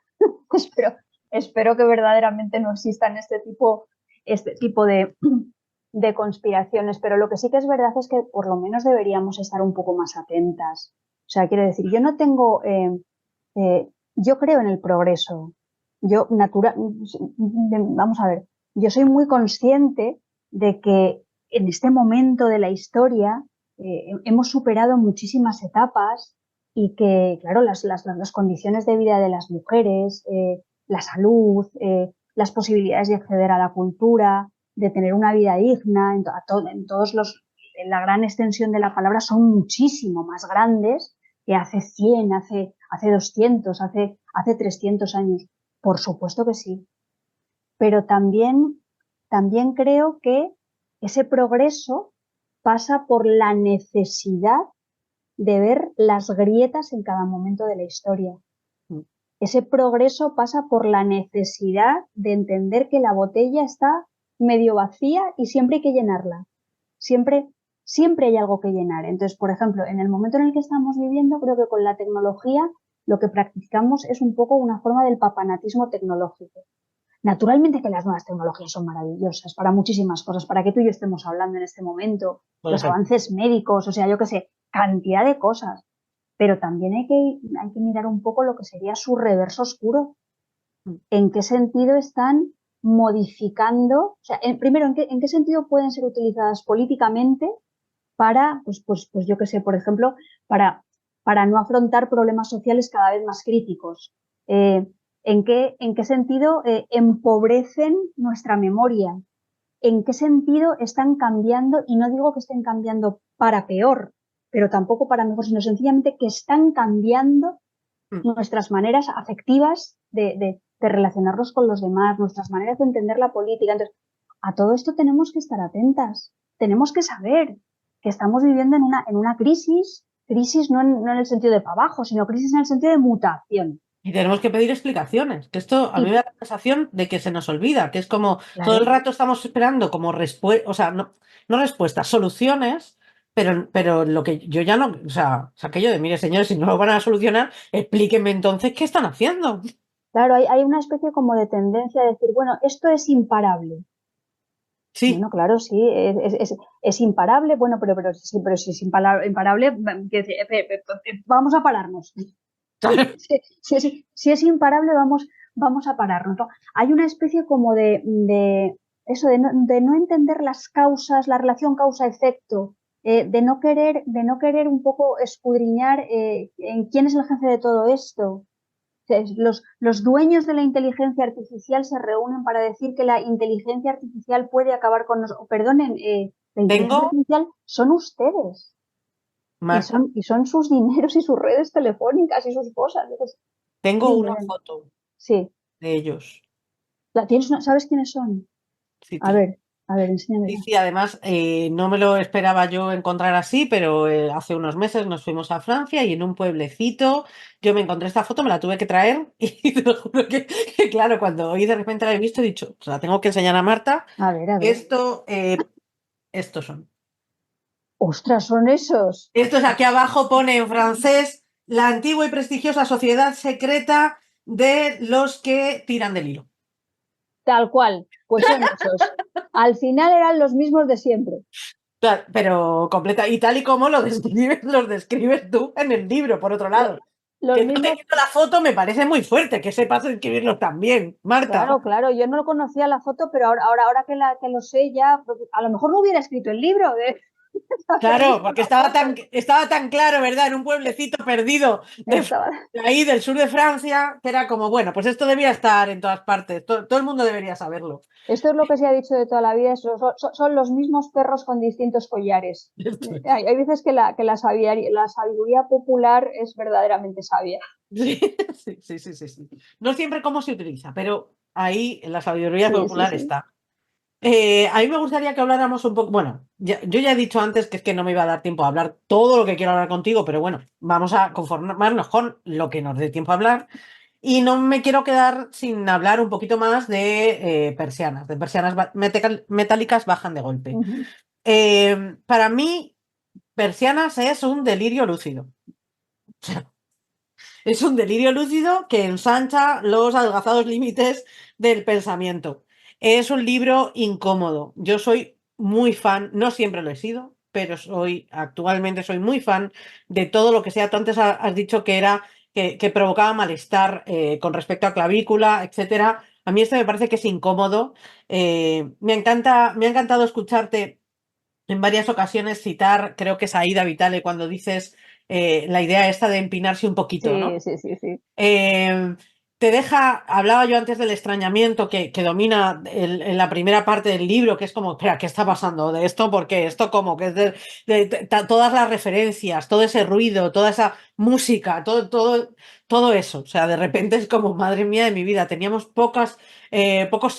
espero, espero que verdaderamente no existan este tipo de conspiraciones, pero lo que sí que es verdad es que por lo menos deberíamos estar un poco más atentas. O sea, quiero decir, yo no tengo, yo creo en el progreso. Vamos a ver, yo soy muy consciente de que en este momento de la historia hemos superado muchísimas etapas y que, claro, las condiciones de vida de las mujeres, la salud, las posibilidades de acceder a la cultura, de tener una vida digna, en todos en la gran extensión de la palabra, son muchísimo más grandes que hace 100, hace 200, hace 300 años. Por supuesto que sí, pero también creo que ese progreso pasa por la necesidad de ver las grietas en cada momento de la historia. Ese progreso pasa por la necesidad de entender que la botella está medio vacía y siempre hay que llenarla. Siempre, siempre hay algo que llenar. Entonces, por ejemplo, en el momento en el que estamos viviendo, creo que con la tecnología lo que practicamos es un poco una forma del papanatismo tecnológico. Naturalmente que las nuevas tecnologías son maravillosas para muchísimas cosas, para que tú y yo estemos hablando en este momento, Por los ejemplo. avances médicos, o sea, yo qué sé, cantidad de cosas. pero también hay que mirar un poco lo que sería su reverso oscuro. ¿En qué sentido están modificando? O sea, primero, en qué sentido pueden ser utilizadas políticamente para, pues yo qué sé, por ejemplo, para no afrontar problemas sociales cada vez más críticos? ¿En qué sentido empobrecen nuestra memoria? ¿En qué sentido están cambiando? Y no digo que estén cambiando para peor, pero tampoco para mejor, sino sencillamente que están cambiando Mm. nuestras maneras afectivas de relacionarnos con los demás, nuestras maneras de entender la política. Entonces, a todo esto tenemos que estar atentas, tenemos que saber que estamos viviendo en una crisis no en el sentido de para abajo, sino crisis en el sentido de mutación. Y tenemos que pedir explicaciones, que esto a mí Y me da la sensación de que se nos olvida, que es como todo el claro, rato estamos esperando como respuesta, o sea, no respuestas, soluciones, pero lo que yo ya no, o sea, aquello de, mire, señores, si no lo van a solucionar, explíquenme entonces qué están haciendo. claro, hay una especie como de tendencia a decir, bueno, esto es imparable. Sí, Bueno, claro, sí, es imparable, bueno, pero si es imparable, vamos a pararnos. claro. Si es imparable, vamos a pararnos, ¿no? Hay una especie como de eso, de no entender las causas, la relación causa-efecto, de no querer un poco escudriñar en quién es el jefe de todo esto. Los dueños de la inteligencia artificial se reúnen para decir que la inteligencia artificial puede acabar con nosotros. Perdonen, la inteligencia Tengo, artificial son ustedes Marta, y son sus dineros y sus redes telefónicas y sus cosas. tengo Dime, una dime. foto Sí. de ellos. ¿Sabes quiénes son? Sí, A sí. ver, a ver, Sí, enséñamela. sí, además no me lo esperaba yo encontrar así, pero hace unos meses nos fuimos a Francia y en un pueblecito yo me encontré esta foto, me la tuve que traer y te lo juro que, claro, cuando hoy de repente la he visto he dicho, se la tengo que enseñar a Marta, A ver, a ver. esto, estos son. ¡Ostras, son esos! Estos aquí abajo pone en francés la antigua y prestigiosa sociedad secreta de los que tiran del hilo. Tal cual, pues son esos. Al final eran los mismos de siempre. Claro, pero completa, y tal y como lo describes, los describes tú en el libro, por otro Lo- lado. los Que no mismos. teniendo la foto me parece muy fuerte que sepas escribirlos también, Marta. Claro, claro, yo no lo conocía la foto, pero ahora que lo sé ya, pues, a lo mejor no hubiera escrito el libro de haber Claro, visto porque la foto. estaba tan claro, ¿verdad? En un pueblecito perdido Estaba... de ahí, del sur de Francia, que era como, bueno, pues esto debía estar en todas partes, todo el mundo debería saberlo. Esto es lo que se ha dicho de toda la vida, son los mismos perros con distintos collares. Esto es. Hay veces que la sabiduría popular es verdaderamente sabia. Sí, sí, sí, sí, sí. No siempre cómo se utiliza, pero ahí en la sabiduría Sí, sí, popular sí. está. A mí me gustaría que habláramos un poco, bueno, yo ya he dicho antes que es que no me iba a dar tiempo a hablar todo lo que quiero hablar contigo, pero bueno, vamos a conformarnos con lo que nos dé tiempo a hablar. Y no me quiero quedar sin hablar un poquito más de persianas metálicas bajan de golpe. Ujú. Para mí, persianas es un delirio lúcido. Es un delirio lúcido que ensancha los adelgazados límites del pensamiento. Es un libro incómodo. Yo soy muy fan, no siempre lo he sido, pero actualmente soy muy fan de todo lo que sea. Tú antes has dicho que era que provocaba malestar con respecto a clavícula, etcétera. A mí este me parece que es incómodo. Me ha encantado escucharte en varias ocasiones citar, creo que es Aida Vitale, cuando dices la idea esta de empinarse un poquito, Sí, ¿no? sí, sí, sí. Eh, Te deja, hablaba yo antes del extrañamiento que domina en la primera parte del libro, que es como, espera, ¿qué está pasando de esto? Porque esto como que es todas las referencias, todo ese ruido, toda esa música, todo eso. O sea, de repente es como, madre mía de mi vida, teníamos pocos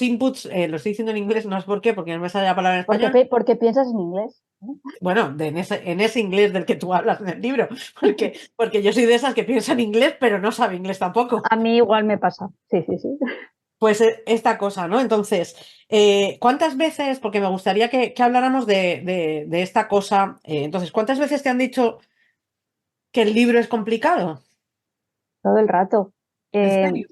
inputs, lo estoy diciendo en inglés, no sé por qué, porque no me sale la palabra en español. Porque piensas en inglés. ¿No? Bueno, en ese inglés del que tú hablas en el libro, porque yo soy de esas que piensan inglés, pero no sabe inglés tampoco. A mí igual me pasa. Sí, sí, sí. Pues esta cosa, ¿no? Entonces, ¿cuántas veces, porque me gustaría que habláramos de esta cosa, entonces, ¿cuántas veces te han dicho que el libro es complicado? Todo el rato. ¿En Eh, serio?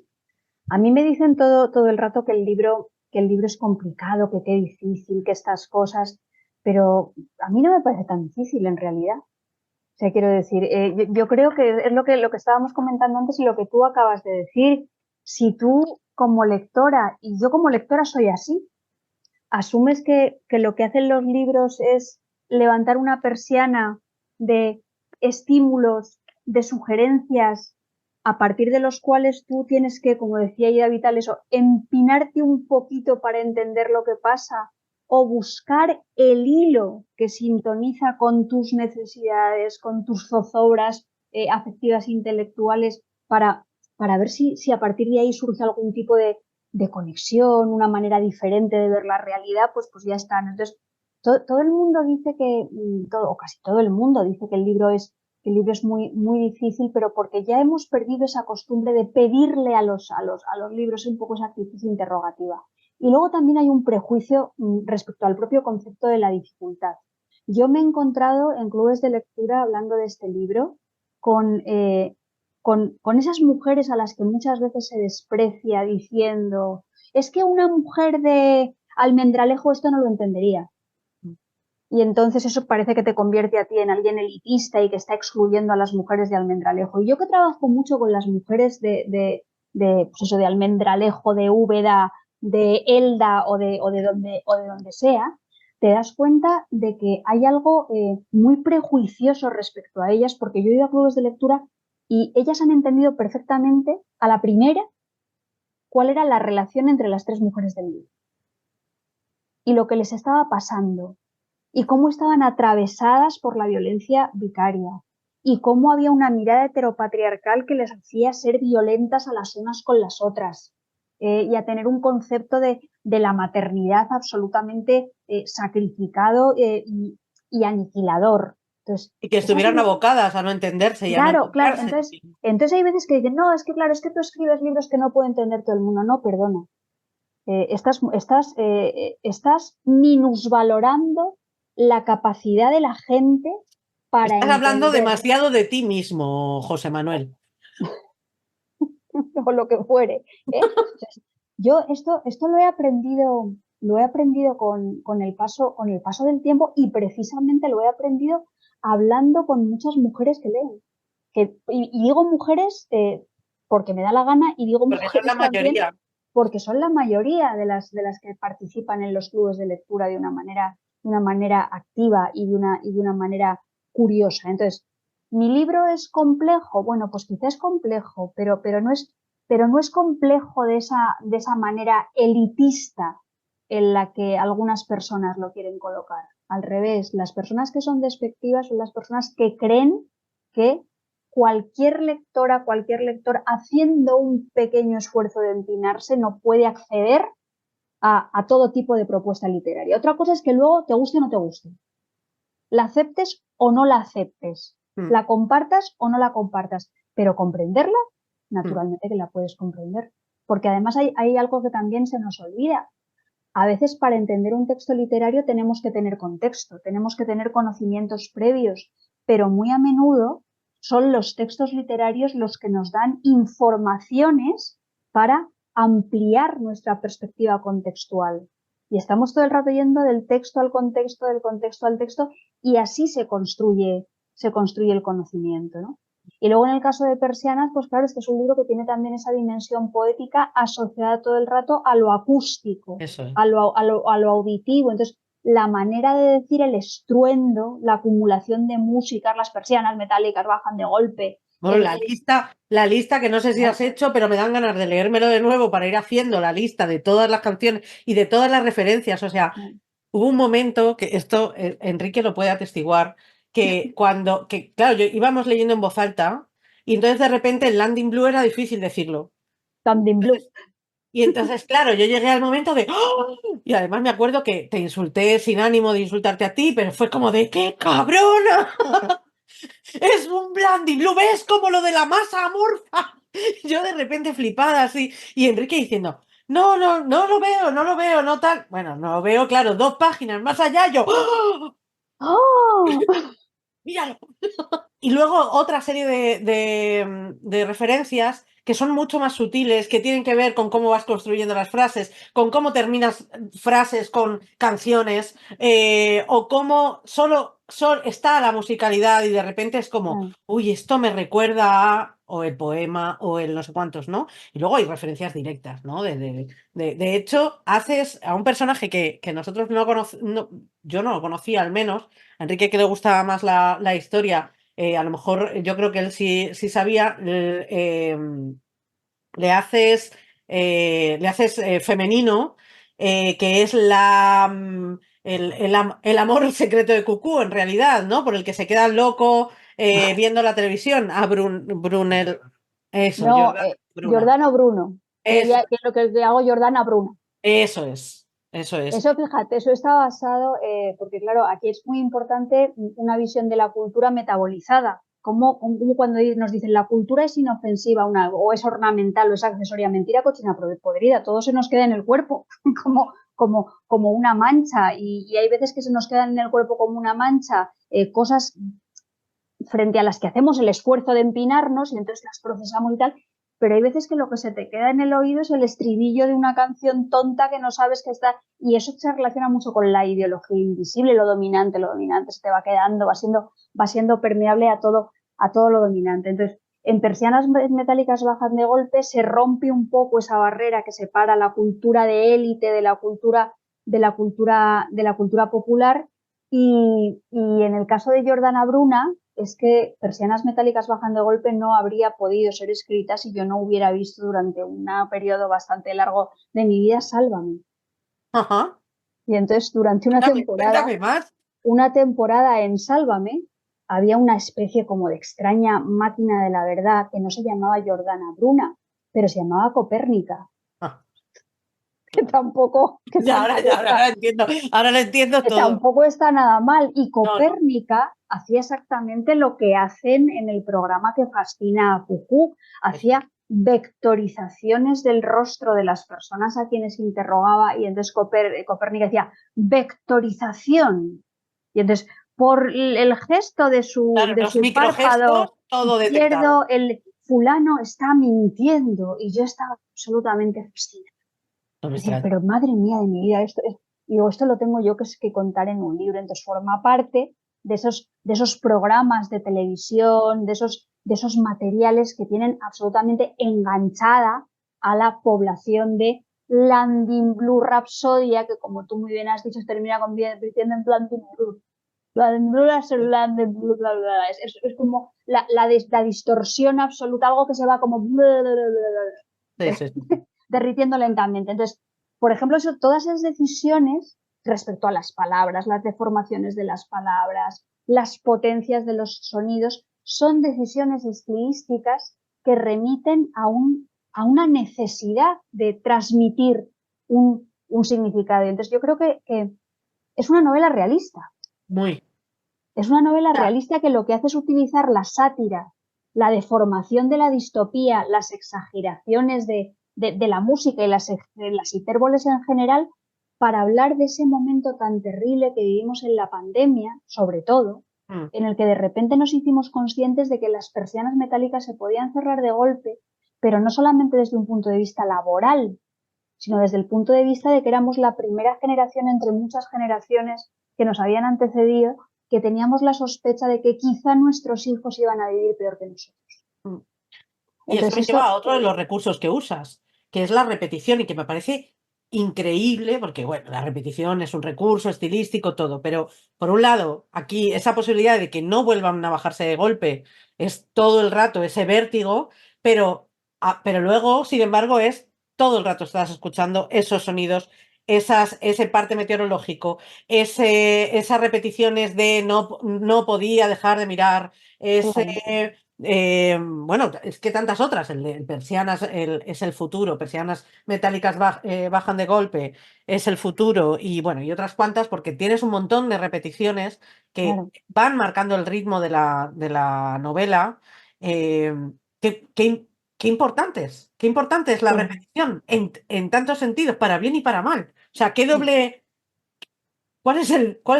a mí me dicen todo el rato que el libro es complicado, que qué difícil, que estas cosas, pero a mí no me parece tan difícil en realidad. O sea, quiero decir, yo creo que es lo que estábamos comentando antes y lo que tú acabas de decir. Si tú como lectora, y yo como lectora soy así, asumes que lo que hacen los libros es levantar una persiana de estímulos, de sugerencias, a partir de los cuales tú tienes que, como decía Ida Vital, eso, empinarte un poquito para entender lo que pasa o buscar el hilo que sintoniza con tus necesidades, con tus zozobras afectivas e intelectuales para ver si a partir de ahí surge algún tipo de conexión, una manera diferente de ver la realidad, pues ya están. Entonces, todo el mundo dice que, o casi todo el mundo dice que el libro es muy, muy difícil, pero porque ya hemos perdido esa costumbre de pedirle a los libros un poco esa actitud interrogativa. Y luego también hay un prejuicio respecto al propio concepto de la dificultad. Yo me he encontrado en clubes de lectura hablando de este libro con con esas mujeres a las que muchas veces se desprecia diciendo, es que una mujer de Almendralejo esto no lo entendería. Y entonces eso parece que te convierte a ti en alguien elitista y que está excluyendo a las mujeres de Almendralejo. Y yo que trabajo mucho con las mujeres pues eso, de Almendralejo, de Úbeda, de Elda o de donde sea, te das cuenta de que hay algo muy prejuicioso respecto a ellas, porque yo he ido a clubes de lectura y ellas han entendido perfectamente a la primera cuál era la relación entre las tres mujeres del libro y lo que les estaba pasando y cómo estaban atravesadas por la violencia vicaria y cómo había una mirada heteropatriarcal que les hacía ser violentas a las unas con las otras y a tener un concepto de la maternidad absolutamente sacrificado y aniquilador. Entonces, Y que esas estuvieran abocadas a no entenderse y a no claro, claro. encontrarse. Entonces hay veces que dicen, no, es que claro, es que tú escribes libros que no puede entender todo el mundo. No, perdona. Estás minusvalorando la capacidad de la gente para Estás hablando entender demasiado de ti mismo, José Manuel. o lo que fuere. Entonces, yo esto lo he aprendido con el paso del tiempo y precisamente lo he aprendido hablando con muchas mujeres que leen. Y digo mujeres porque me da la gana y digo Porque son la mujeres también mayoría. porque son la mayoría de las que participan en los clubes de lectura de una manera activa y de una manera curiosa. Entonces, ¿mi libro es complejo? Bueno, pues quizás es complejo, pero no es complejo de esa manera elitista en la que algunas personas lo quieren colocar. Al revés, las personas que son despectivas son las personas que creen que cualquier lectora, cualquier lector, haciendo un pequeño esfuerzo de empinarse, no puede acceder a todo tipo de propuesta literaria. Otra cosa es que luego te guste o no te guste, la aceptes o no la aceptes, Mm, la compartas o no la compartas, pero comprenderla, mm. naturalmente que la puedes comprender. Porque además hay algo que también se nos olvida. A veces para entender un texto literario tenemos que tener contexto, tenemos que tener conocimientos previos, pero muy a menudo son los textos literarios los que nos dan informaciones para ampliar nuestra perspectiva contextual. Y estamos todo el rato yendo del texto al contexto, del contexto al texto, y así se construye el conocimiento, ¿no? Y luego en el caso de Persianas, pues claro, este es un libro que tiene también esa dimensión poética asociada todo el rato a lo acústico, Eso es. a lo auditivo. Entonces, la manera de decir el estruendo, la acumulación de músicas, las persianas metálicas bajan de golpe. Bueno, la lista que no sé si has hecho, pero me dan ganas de leérmelo de nuevo para ir haciendo la lista de todas las canciones y de todas las referencias. O sea, hubo un momento que esto Enrique lo puede atestiguar, claro, íbamos leyendo en voz alta y entonces de repente el landing blue era difícil decirlo. Landing Blue. Y entonces, claro, yo llegué al momento de ¡oh! Y además me acuerdo que te insulté sin ánimo de insultarte a ti, pero fue como de ¡qué cabrona! Es un Blandy Blue, ¿ves? Como lo de la masa amorfa. Yo de repente flipada así. Y Enrique diciendo, no, no, no lo veo, no lo veo, no tal. Bueno, no lo veo, claro, 2 páginas más allá, yo, ¡oh! ¡Oh! Míralo. Y luego otra serie de referencias que son mucho más sutiles, que tienen que ver con cómo vas construyendo las frases, con cómo terminas frases con canciones, o cómo solo está la musicalidad y de repente es como, claro. uy, esto me recuerda a, o el poema, o el no sé cuántos, ¿no? Y luego hay referencias directas, ¿no? De hecho, haces a un personaje que nosotros no conocemos, yo no lo conocía al menos, a Enrique que le gustaba más la historia, a lo mejor yo creo que él sí sabía, le haces femenino, que es el amor secreto de Cucú, en realidad, ¿no? Por el que se queda loco viendo la televisión. A Brunel. Eso, No, Jordana Bruna. Jordano Bruno, Eso, que es lo que hago Jordana Bruno. eso es. Eso es. Eso, fíjate, eso está basado, porque claro, aquí es muy importante una visión de la cultura metabolizada. Como cuando nos dicen la cultura es inofensiva o es ornamental o es accesoria, mentira, cochina podrida, todo se nos queda en el cuerpo como una mancha y hay veces que se nos quedan en el cuerpo como una mancha cosas frente a las que hacemos el esfuerzo de empinarnos y entonces las procesamos y tal, pero hay veces que lo que se te queda en el oído es el estribillo de una canción tonta que no sabes que está, y eso se relaciona mucho con la ideología invisible, lo dominante se te va quedando, va siendo permeable a todo lo dominante. Entonces, en Persianas Metálicas Bajan de Golpe se rompe un poco esa barrera que separa la cultura de élite de la cultura popular y en el caso de Jordana Bruna, es que Persianas Metálicas Bajan de Golpe no habría podido ser escrita si yo no hubiera visto durante un periodo bastante largo de mi vida Sálvame. Ajá. Y entonces durante Cuéntame más. una temporada en Sálvame, había una especie como de extraña máquina de la verdad que no se llamaba Jordana Bruna, pero se llamaba Copérnica, Ah, que ya, ahora lo entiendo. Ahora lo entiendo que todo. tampoco está nada mal. Y No, no. Copérnica hacía exactamente lo que hacen en el programa que fascina a Cucú, hacía vectorizaciones del rostro de las personas a quienes interrogaba y entonces Copérnica decía vectorización y entonces por el gesto Claro, de los su microgestos, párpado todo detectado. izquierdo el fulano está mintiendo y yo estaba absolutamente fascinada. No me Decía, extraña. pero madre mía de mi vida, y digo, esto lo tengo yo que contar en un libro, entonces forma parte de esos programas de televisión, de esos materiales que tienen absolutamente enganchada a la población de Landing Blue Rhapsodia, que como tú muy bien has dicho, termina convirtiendo en Landing Blue. Landing Blue es el Landing Blue, bla, bla, bla. Es como la distorsión absoluta, algo que se va como bla, bla, Sí, bla, sí, sí. derritiendo lentamente. Entonces, por ejemplo, todas esas decisiones respecto a las palabras, las deformaciones de las palabras, las potencias de los sonidos, son decisiones estilísticas que remiten a una necesidad de transmitir un significado. Entonces, yo creo que es una novela realista. Muy. Es una novela Ah, realista que lo que hace es utilizar la sátira, la deformación de la distopía, las exageraciones de la música y las hipérboles en general para hablar de ese momento tan terrible que vivimos en la pandemia, sobre todo, mm. en el que de repente nos hicimos conscientes de que las persianas metálicas se podían cerrar de golpe, pero no solamente desde un punto de vista laboral, sino desde el punto de vista de que éramos la primera generación entre muchas generaciones que nos habían antecedido, que teníamos la sospecha de que quizá nuestros hijos iban a vivir peor que nosotros. Mm. Y eso Entonces me lleva esto, a otro de los recursos que usas, que es la repetición y que me parece increíble, porque bueno, la repetición es un recurso estilístico, todo, pero por un lado, aquí esa posibilidad de que no vuelvan a bajarse de golpe es todo el rato ese vértigo, pero luego, sin embargo, es todo el rato estás escuchando esos sonidos, ese parte meteorológico, esas repeticiones de no podía dejar de mirar, ese claro, bueno, es que tantas otras, el Persianas es el futuro, Persianas Metálicas bajan de golpe, es el futuro, y bueno, y otras cuantas, porque tienes un montón de repeticiones que claro, van marcando el ritmo de la novela. eh, qué, qué- qué importante es la sí. repetición en tantos sentidos, para bien y para mal. O sea, ¿cuál es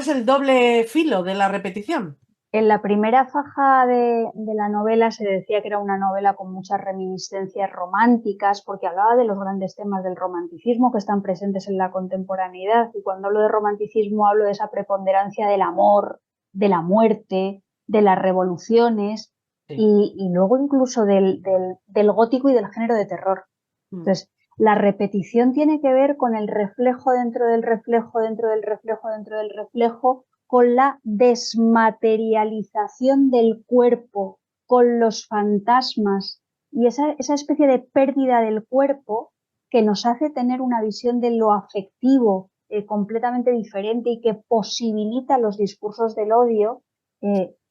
el doble filo de la repetición? En la primera faja de la novela se decía que era una novela con muchas reminiscencias románticas, porque hablaba de los grandes temas del romanticismo que están presentes en la contemporaneidad. Y cuando hablo de romanticismo hablo de esa preponderancia del amor, de la muerte, de las revoluciones Sí. y luego incluso del gótico y del género de terror. Mm. Entonces, la repetición tiene que ver con el reflejo dentro del reflejo, dentro del reflejo, dentro del reflejo, con la desmaterialización del cuerpo, con los fantasmas y esa especie de pérdida del cuerpo que nos hace tener una visión de lo afectivo completamente diferente y que posibilita los discursos del odio,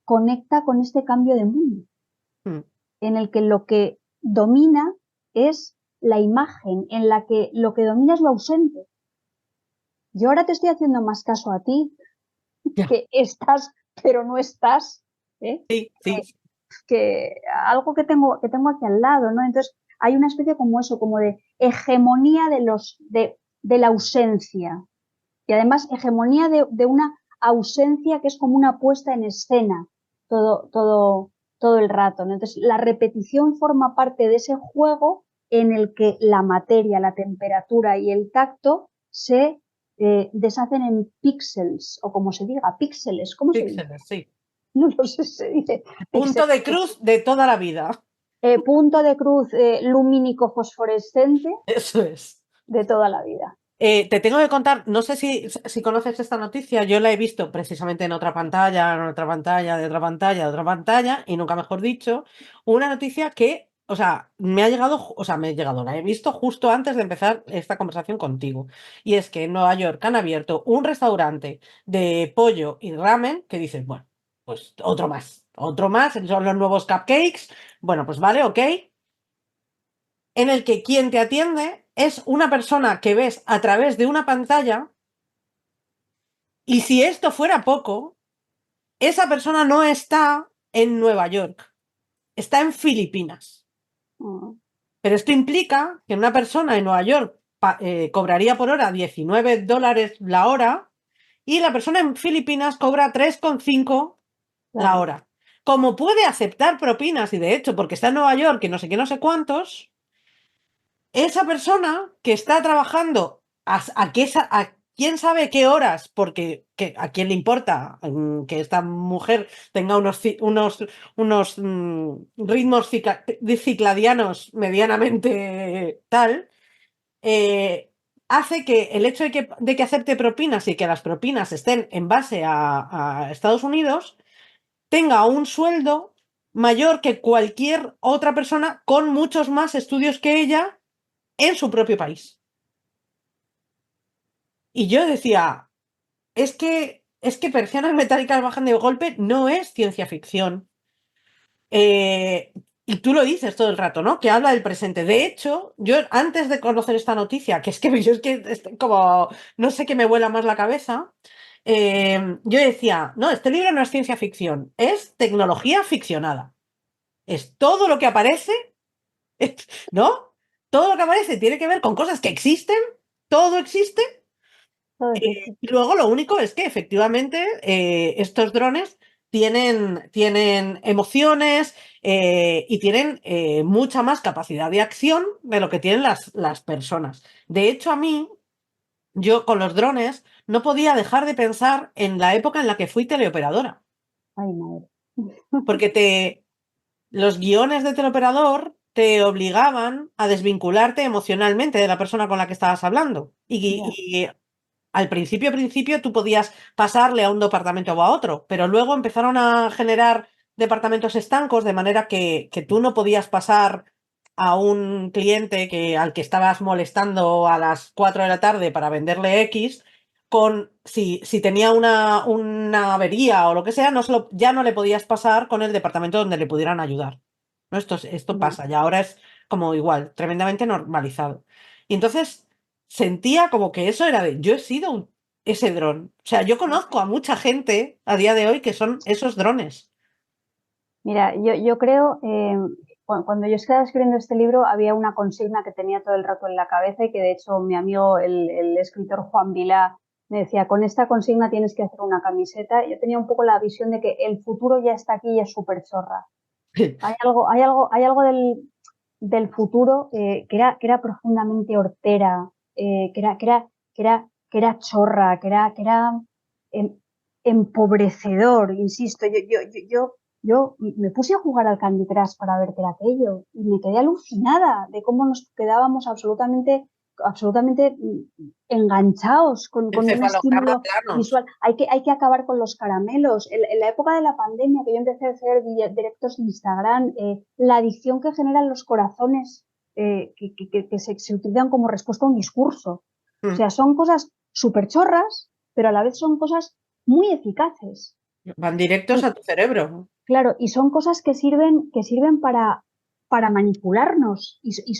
conecta con este cambio de mundo Mm. en el que lo que domina es la imagen, en la que lo que domina es lo ausente. Yo ahora te estoy haciendo más caso a ti, Ya. que estás, pero no estás, ¿eh? Sí, sí. que algo que tengo aquí al lado, ¿no? Entonces hay una especie como eso, como de hegemonía de la ausencia. Y además hegemonía de una ausencia que es como una puesta en escena todo, todo, todo el rato, ¿no? Entonces, la repetición forma parte de ese juego en el que la materia, la temperatura y el tacto se deshacen en píxeles, o como se diga, píxeles, ¿cómo se dice? Píxeles, sí. No lo sé, se dice Punto píxeles. de cruz de toda la vida. Punto de cruz lumínico fosforescente Eso es. de toda la vida. Te tengo que contar, no sé si conoces esta noticia, yo la he visto precisamente en otra pantalla, en otra pantalla, de otra pantalla, de otra pantalla, y nunca mejor dicho, una noticia que, o sea, me ha llegado, o sea, me ha llegado, la he visto justo antes de empezar esta conversación contigo. Y es que en Nueva York han abierto un restaurante de pollo y ramen que dices, bueno, pues otro más, son los nuevos cupcakes, bueno, pues vale, ok, en el que quien te atiende es una persona que ves a través de una pantalla y si esto fuera poco, esa persona no está en Nueva York, está en Filipinas. Mm, Pero esto implica que una persona en Nueva York cobraría por hora $19 la hora y la persona en Filipinas cobra 3,5 la claro. hora. Como puede aceptar propinas y de hecho, porque está en Nueva York y no sé qué, no sé cuántos, esa persona que está trabajando a quién sabe qué horas, porque a quién le importa que esta mujer tenga unos ritmos cicladianos medianamente tal, eh, hace que el hecho de que acepte propinas y que las propinas estén en base a Estados Unidos, tenga un sueldo mayor que cualquier otra persona con muchos más estudios que ella en su propio país. Y yo decía, es que persianas metálicas bajan de golpe no es ciencia ficción. Eh, y tú lo dices todo el rato, ¿no? Que habla del presente. De hecho, yo antes de conocer esta noticia, que es que yo es que como no sé qué me vuela más la cabeza, yo decía, no, este libro no es ciencia ficción, es tecnología ficcionada. Es todo lo que aparece, ¿no? Todo lo que aparece tiene que ver con cosas que existen, todo existe. Todo existe. Y luego lo único es que efectivamente estos drones tienen emociones y tienen mucha más capacidad de acción de lo que tienen las personas. De hecho, a mí, yo con los drones no podía dejar de pensar en la época en la que fui teleoperadora, Ay, madre. porque los guiones de teleoperador te obligaban a desvincularte emocionalmente de la persona con la que estabas hablando. Ya. Y al principio tú podías pasarle a un departamento o a otro, pero luego empezaron a generar departamentos estancos de manera que tú no podías pasar a un cliente al que estabas molestando a las 4 de la tarde para venderle X, si tenía una avería o lo que sea, ya no le podías pasar con el departamento donde le pudieran ayudar. ¿No? Esto Ya. pasa y ahora es como igual, tremendamente normalizado. Y entonces sentía como que eso era yo he sido ese dron. O sea, yo conozco a mucha gente a día de hoy que son esos drones. Mira, yo creo, cuando yo estaba escribiendo este libro, había una consigna que tenía todo el rato en la cabeza y que de hecho mi amigo, el escritor Juan Vilá, Me decía, con esta consigna tienes que hacer una camiseta. Yo tenía un poco la visión de que el futuro ya está aquí y es súper chorra. Hay algo del futuro que era profundamente hortera, que era chorra, que era em- empobrecedor, insisto. Yo me puse a jugar al Candy Crush para ver qué era aquello y me quedé alucinada de cómo nos quedábamos absolutamente enganchados con un Encefalograma estímulo planos. visual. Hay que acabar con los caramelos. En la época de la pandemia, que yo empecé a hacer directos de Instagram, la adicción que generan los corazones que se utilizan como respuesta a un discurso. O Mm. sea, son cosas súper chorras, pero a la vez son cosas muy eficaces. Van directos Y a tu cerebro. claro, y son cosas que sirven para manipularnos y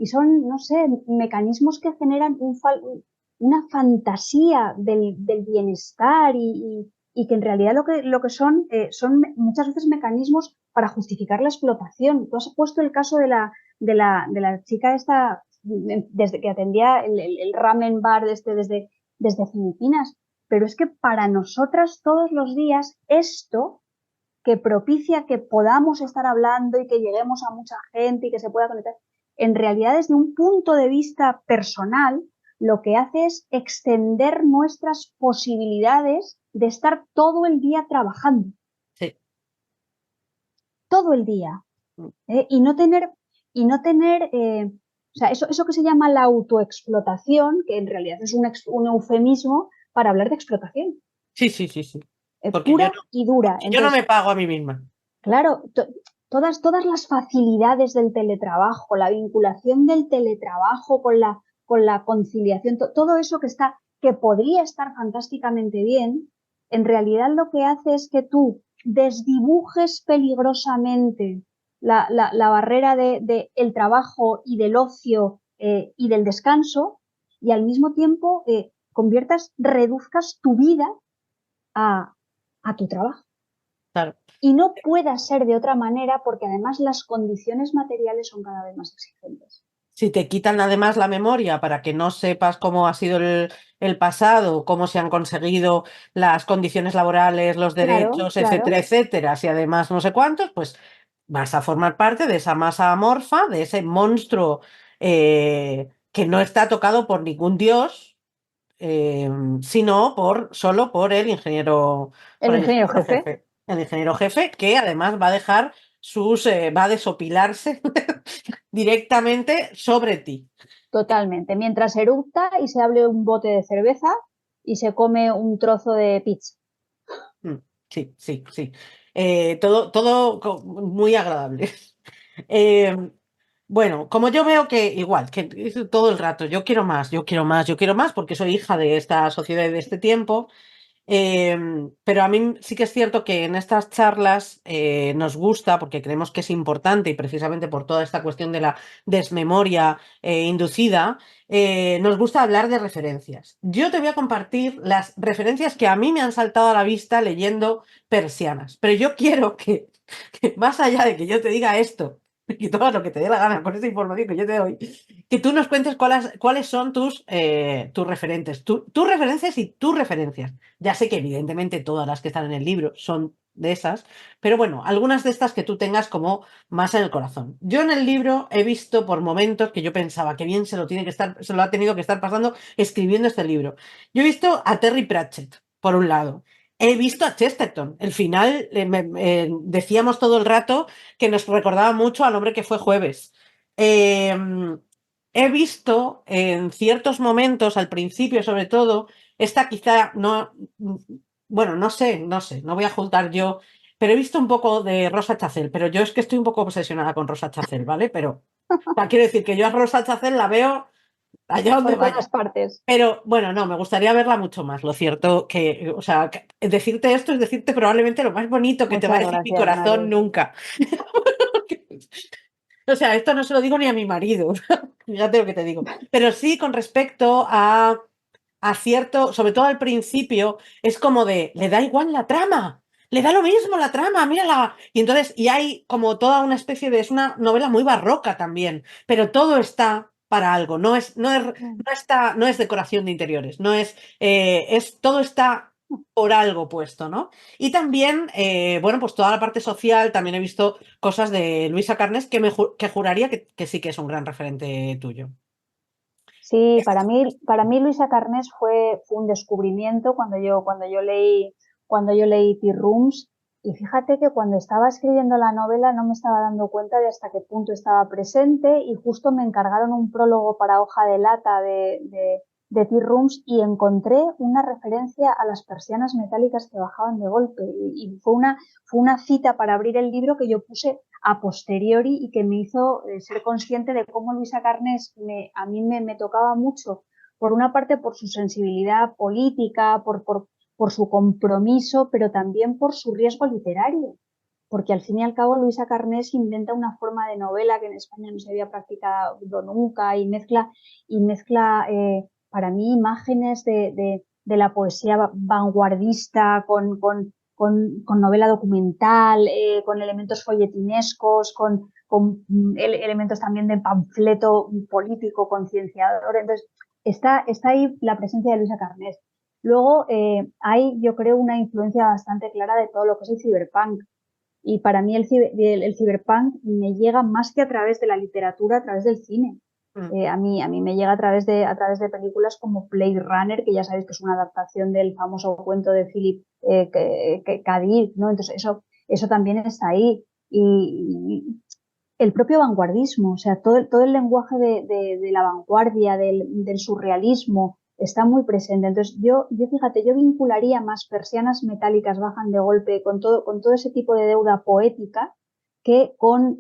son, no sé, mecanismos que generan una fantasía del bienestar y que en realidad lo que son muchas veces mecanismos para justificar la explotación. Tú has puesto el caso de la chica esta, desde que atendía el ramen bar desde Filipinas, pero es que para nosotras todos los días esto que propicia que podamos estar hablando y que lleguemos a mucha gente y que se pueda conectar, en realidad desde un punto de vista personal, lo que hace es extender nuestras posibilidades de estar todo el día trabajando, Sí. todo el día, ¿eh? Y no tener, o sea, eso que se llama la autoexplotación, que en realidad es un eufemismo para hablar de explotación, Sí, sí, sí, sí. Porque yo pura no, y dura. porque yo no me Entonces, pago a mí misma. claro, todas las facilidades del teletrabajo, la vinculación del teletrabajo con la conciliación, todo eso que podría estar fantásticamente bien, en realidad lo que hace es que tú desdibujes peligrosamente la barrera de el trabajo y del ocio y del descanso y al mismo tiempo reduzcas tu vida a, a tu trabajo. Claro. Y no pueda ser de otra manera porque además las condiciones materiales son cada vez más exigentes. Si te quitan además la memoria para que no sepas cómo ha sido el pasado, cómo se han conseguido las condiciones laborales, los Claro, derechos, etcétera, claro, etcétera, si además no sé cuántos, pues vas a formar parte de esa masa amorfa, de ese monstruo que no está tocado por ningún dios, eh, sino solo el por el ingeniero ingeniero jefe, jefe. El ingeniero jefe que además va a dejar va a desopilarse directamente sobre ti. totalmente. Mientras eructa y se abre un bote de cerveza y se come un trozo de pizza. Mm, sí, sí, sí. Todo muy agradable. Eh, bueno, como yo veo que igual, que es todo el rato, yo quiero más, yo quiero más, yo quiero más, porque soy hija de esta sociedad y de este tiempo. Pero a mí sí que es cierto que en estas charlas nos gusta, porque creemos que es importante y precisamente por toda esta cuestión de la desmemoria inducida, nos gusta hablar de referencias. Yo te voy a compartir las referencias que a mí me han saltado a la vista leyendo Persianas, pero yo quiero que más allá de que yo te diga esto y todo lo que te dé la gana con esta información que yo te doy, que tú nos cuentes cuáles son tus referentes, tus referencias y tus referencias. Ya sé que evidentemente todas las que están en el libro son de esas, pero bueno, algunas de estas que tú tengas como más en el corazón. Yo en el libro he visto por momentos que yo pensaba que bien se lo ha tenido que estar pasando escribiendo este libro. Yo he visto a Terry Pratchett, por un lado. He visto a Chesterton. El final, decíamos todo el rato que nos recordaba mucho al hombre que fue Jueves. Eh, He visto en ciertos momentos, al principio sobre todo, esta quizá no, bueno, no sé, no voy a juntar yo, pero he visto un poco de Rosa Chacel, pero yo es que estoy un poco obsesionada con Rosa Chacel, ¿vale? Pero quiero decir que yo a Rosa Chacel la veo allá donde por todas vaya. partes. Pero bueno, no, me gustaría verla mucho más. Lo cierto que, o sea, decirte esto es decirte probablemente lo más bonito que te va a Muchas decir mi gracias, corazón Mari. nunca. O sea, esto no se lo digo ni a mi marido, fíjate lo que te digo. Pero sí con respecto a cierto, sobre todo al principio, es como le da igual la trama, le da lo mismo la trama, mírala. Y entonces, y hay como toda una especie es una novela muy barroca también, pero todo está para algo, no es decoración de interiores, todo está por algo puesto, ¿no? Y también, bueno, pues toda la parte social, también he visto cosas de Luisa Carnes que juraría que sí que es un gran referente tuyo. Sí, para mí Luisa Carnés fue un descubrimiento cuando yo leí Tea Rooms. Y fíjate que cuando estaba escribiendo la novela no me estaba dando cuenta de hasta qué punto estaba presente, y justo me encargaron un prólogo para hoja de lata de Tea Rooms y encontré una referencia a las persianas metálicas que bajaban de golpe. Y fue una cita para abrir el libro que yo puse a posteriori y que me hizo ser consciente de cómo Luisa Carnés a mí me tocaba mucho, por una parte por su sensibilidad política, por su compromiso, pero también por su riesgo literario, porque al fin y al cabo Luisa Carnés inventa una forma de novela que en España no se había practicado nunca, y mezcla para mí imágenes de la poesía vanguardista con novela documental, con elementos folletinescos, con elementos también de panfleto político, concienciador. Entonces, está ahí la presencia de Luisa Carnés. Luego hay, yo creo, una influencia bastante clara de todo lo que es el ciberpunk. Y para mí el ciberpunk me llega más que a través de la literatura, a través del cine. Mm. A mí me llega a través de películas como Blade Runner, que ya sabéis que es una adaptación del famoso cuento de Philip K. Dick, ¿no? Entonces eso también está ahí. Y el propio vanguardismo, o sea, todo el lenguaje de la vanguardia, del surrealismo, está muy presente. Entonces, fíjate, yo vincularía más persianas metálicas bajan de golpe con todo ese tipo de deuda poética que con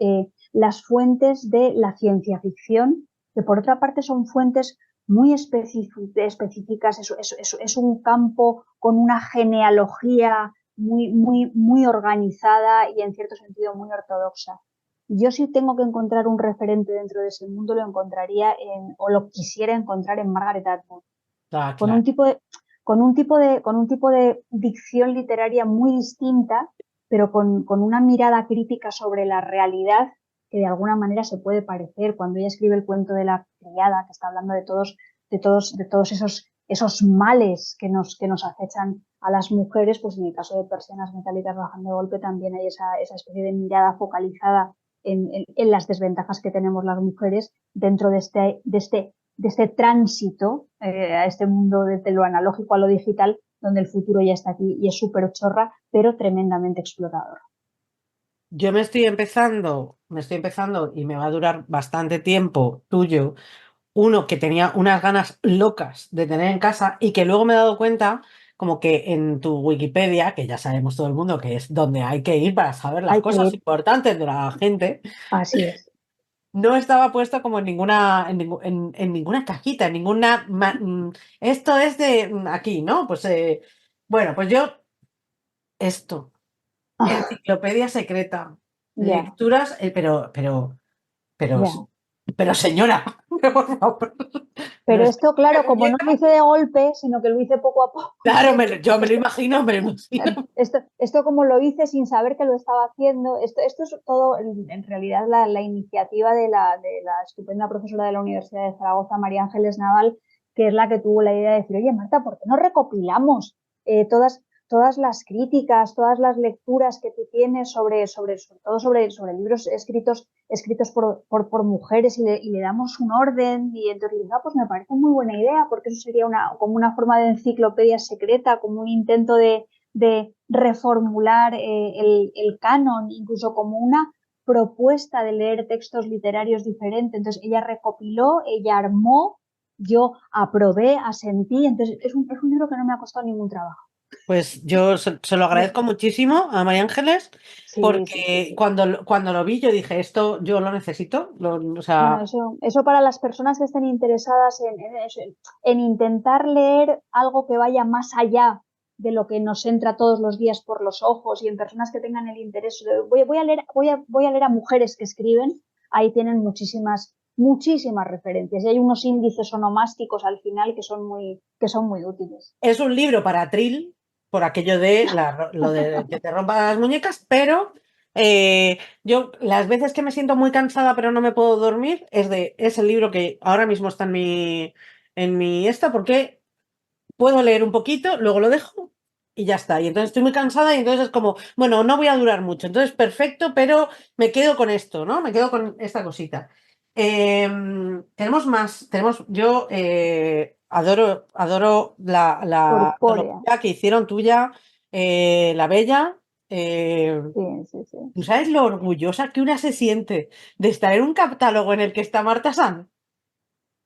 las fuentes de la ciencia ficción, que por otra parte son fuentes muy específicas, es un campo con una genealogía muy, muy, muy organizada y en cierto sentido muy ortodoxa. Yo sí tengo que encontrar un referente dentro de ese mundo, lo encontraría o lo quisiera encontrar en Margaret Atwood, Ah, con un claro. tipo de, con un tipo de dicción literaria muy distinta, pero con una mirada crítica sobre la realidad que de alguna manera se puede parecer. Cuando ella escribe el cuento de la criada, que está hablando de todos esos males que nos acechan a las mujeres, pues en el caso de Persianas metálicas bajando de golpe también hay esa especie de mirada focalizada en las desventajas que tenemos las mujeres dentro de este tránsito a este mundo desde lo analógico a lo digital, donde el futuro ya está aquí y es súper chorra, pero tremendamente explotador. Yo me estoy empezando y me va a durar bastante tiempo tuyo, uno que tenía unas ganas locas de tener en casa y que luego me he dado cuenta como que en tu Wikipedia, que ya sabemos todo el mundo que es donde hay que ir para saber las Hay que cosas ir, importantes de la gente, así es. no estaba puesto como en ninguna cajita, esto es de aquí, ¿no? Pues bueno, pues yo esto, enciclopedia secreta, Ya, lecturas, pero, ya. pero señora, por favor. No Pero sé, esto, claro, como no lo hice de golpe, sino que lo hice poco a poco. claro, yo me lo esto, imagino, me lo imagino. esto como lo hice sin saber que lo estaba haciendo, esto es todo, en realidad, la iniciativa de la estupenda profesora de la Universidad de Zaragoza, María Ángeles Naval, que es la que tuvo la idea de decir, oye, Marta, ¿por qué no recopilamos todas las críticas, todas las lecturas que tú tienes sobre todo sobre libros escritos por mujeres, y le damos un orden? Y entonces le digo, pues me parece muy buena idea, porque eso sería como una forma de enciclopedia secreta, como un intento de reformular el canon, incluso como una propuesta de leer textos literarios diferentes. Entonces ella recopiló, ella armó, yo aprobé, asentí. Entonces es un libro que no me ha costado ningún trabajo. Pues yo se lo agradezco muchísimo a María Ángeles, Sí, sí, sí, porque sí. cuando lo vi yo dije, esto yo lo necesito, o No, sea, eso para las personas que estén interesadas en intentar leer algo que vaya más allá de lo que nos entra todos los días por los ojos, y en personas que tengan el interés, voy a leer a mujeres que escriben, ahí tienen muchísimas, muchísimas referencias, y hay unos índices onomásticos al final que son muy útiles. es un libro para Trill, por aquello de lo de que te rompan las muñecas, pero Yo, las veces que me siento muy cansada pero no me puedo dormir, es el libro que ahora mismo está en mi porque puedo leer un poquito, luego lo dejo y ya está. Y entonces estoy muy cansada y entonces es como, bueno, no voy a durar mucho. Entonces, perfecto, pero me quedo con esto, ¿no? Me quedo con esta cosita. Tenemos más, yo adoro la Corpórea. antología que hicieron tuya, La Bella. eh, Sí, sí, sí. ¿Tú sabes lo orgullosa que una se siente de estar en un catálogo en el que está Marta Sanz?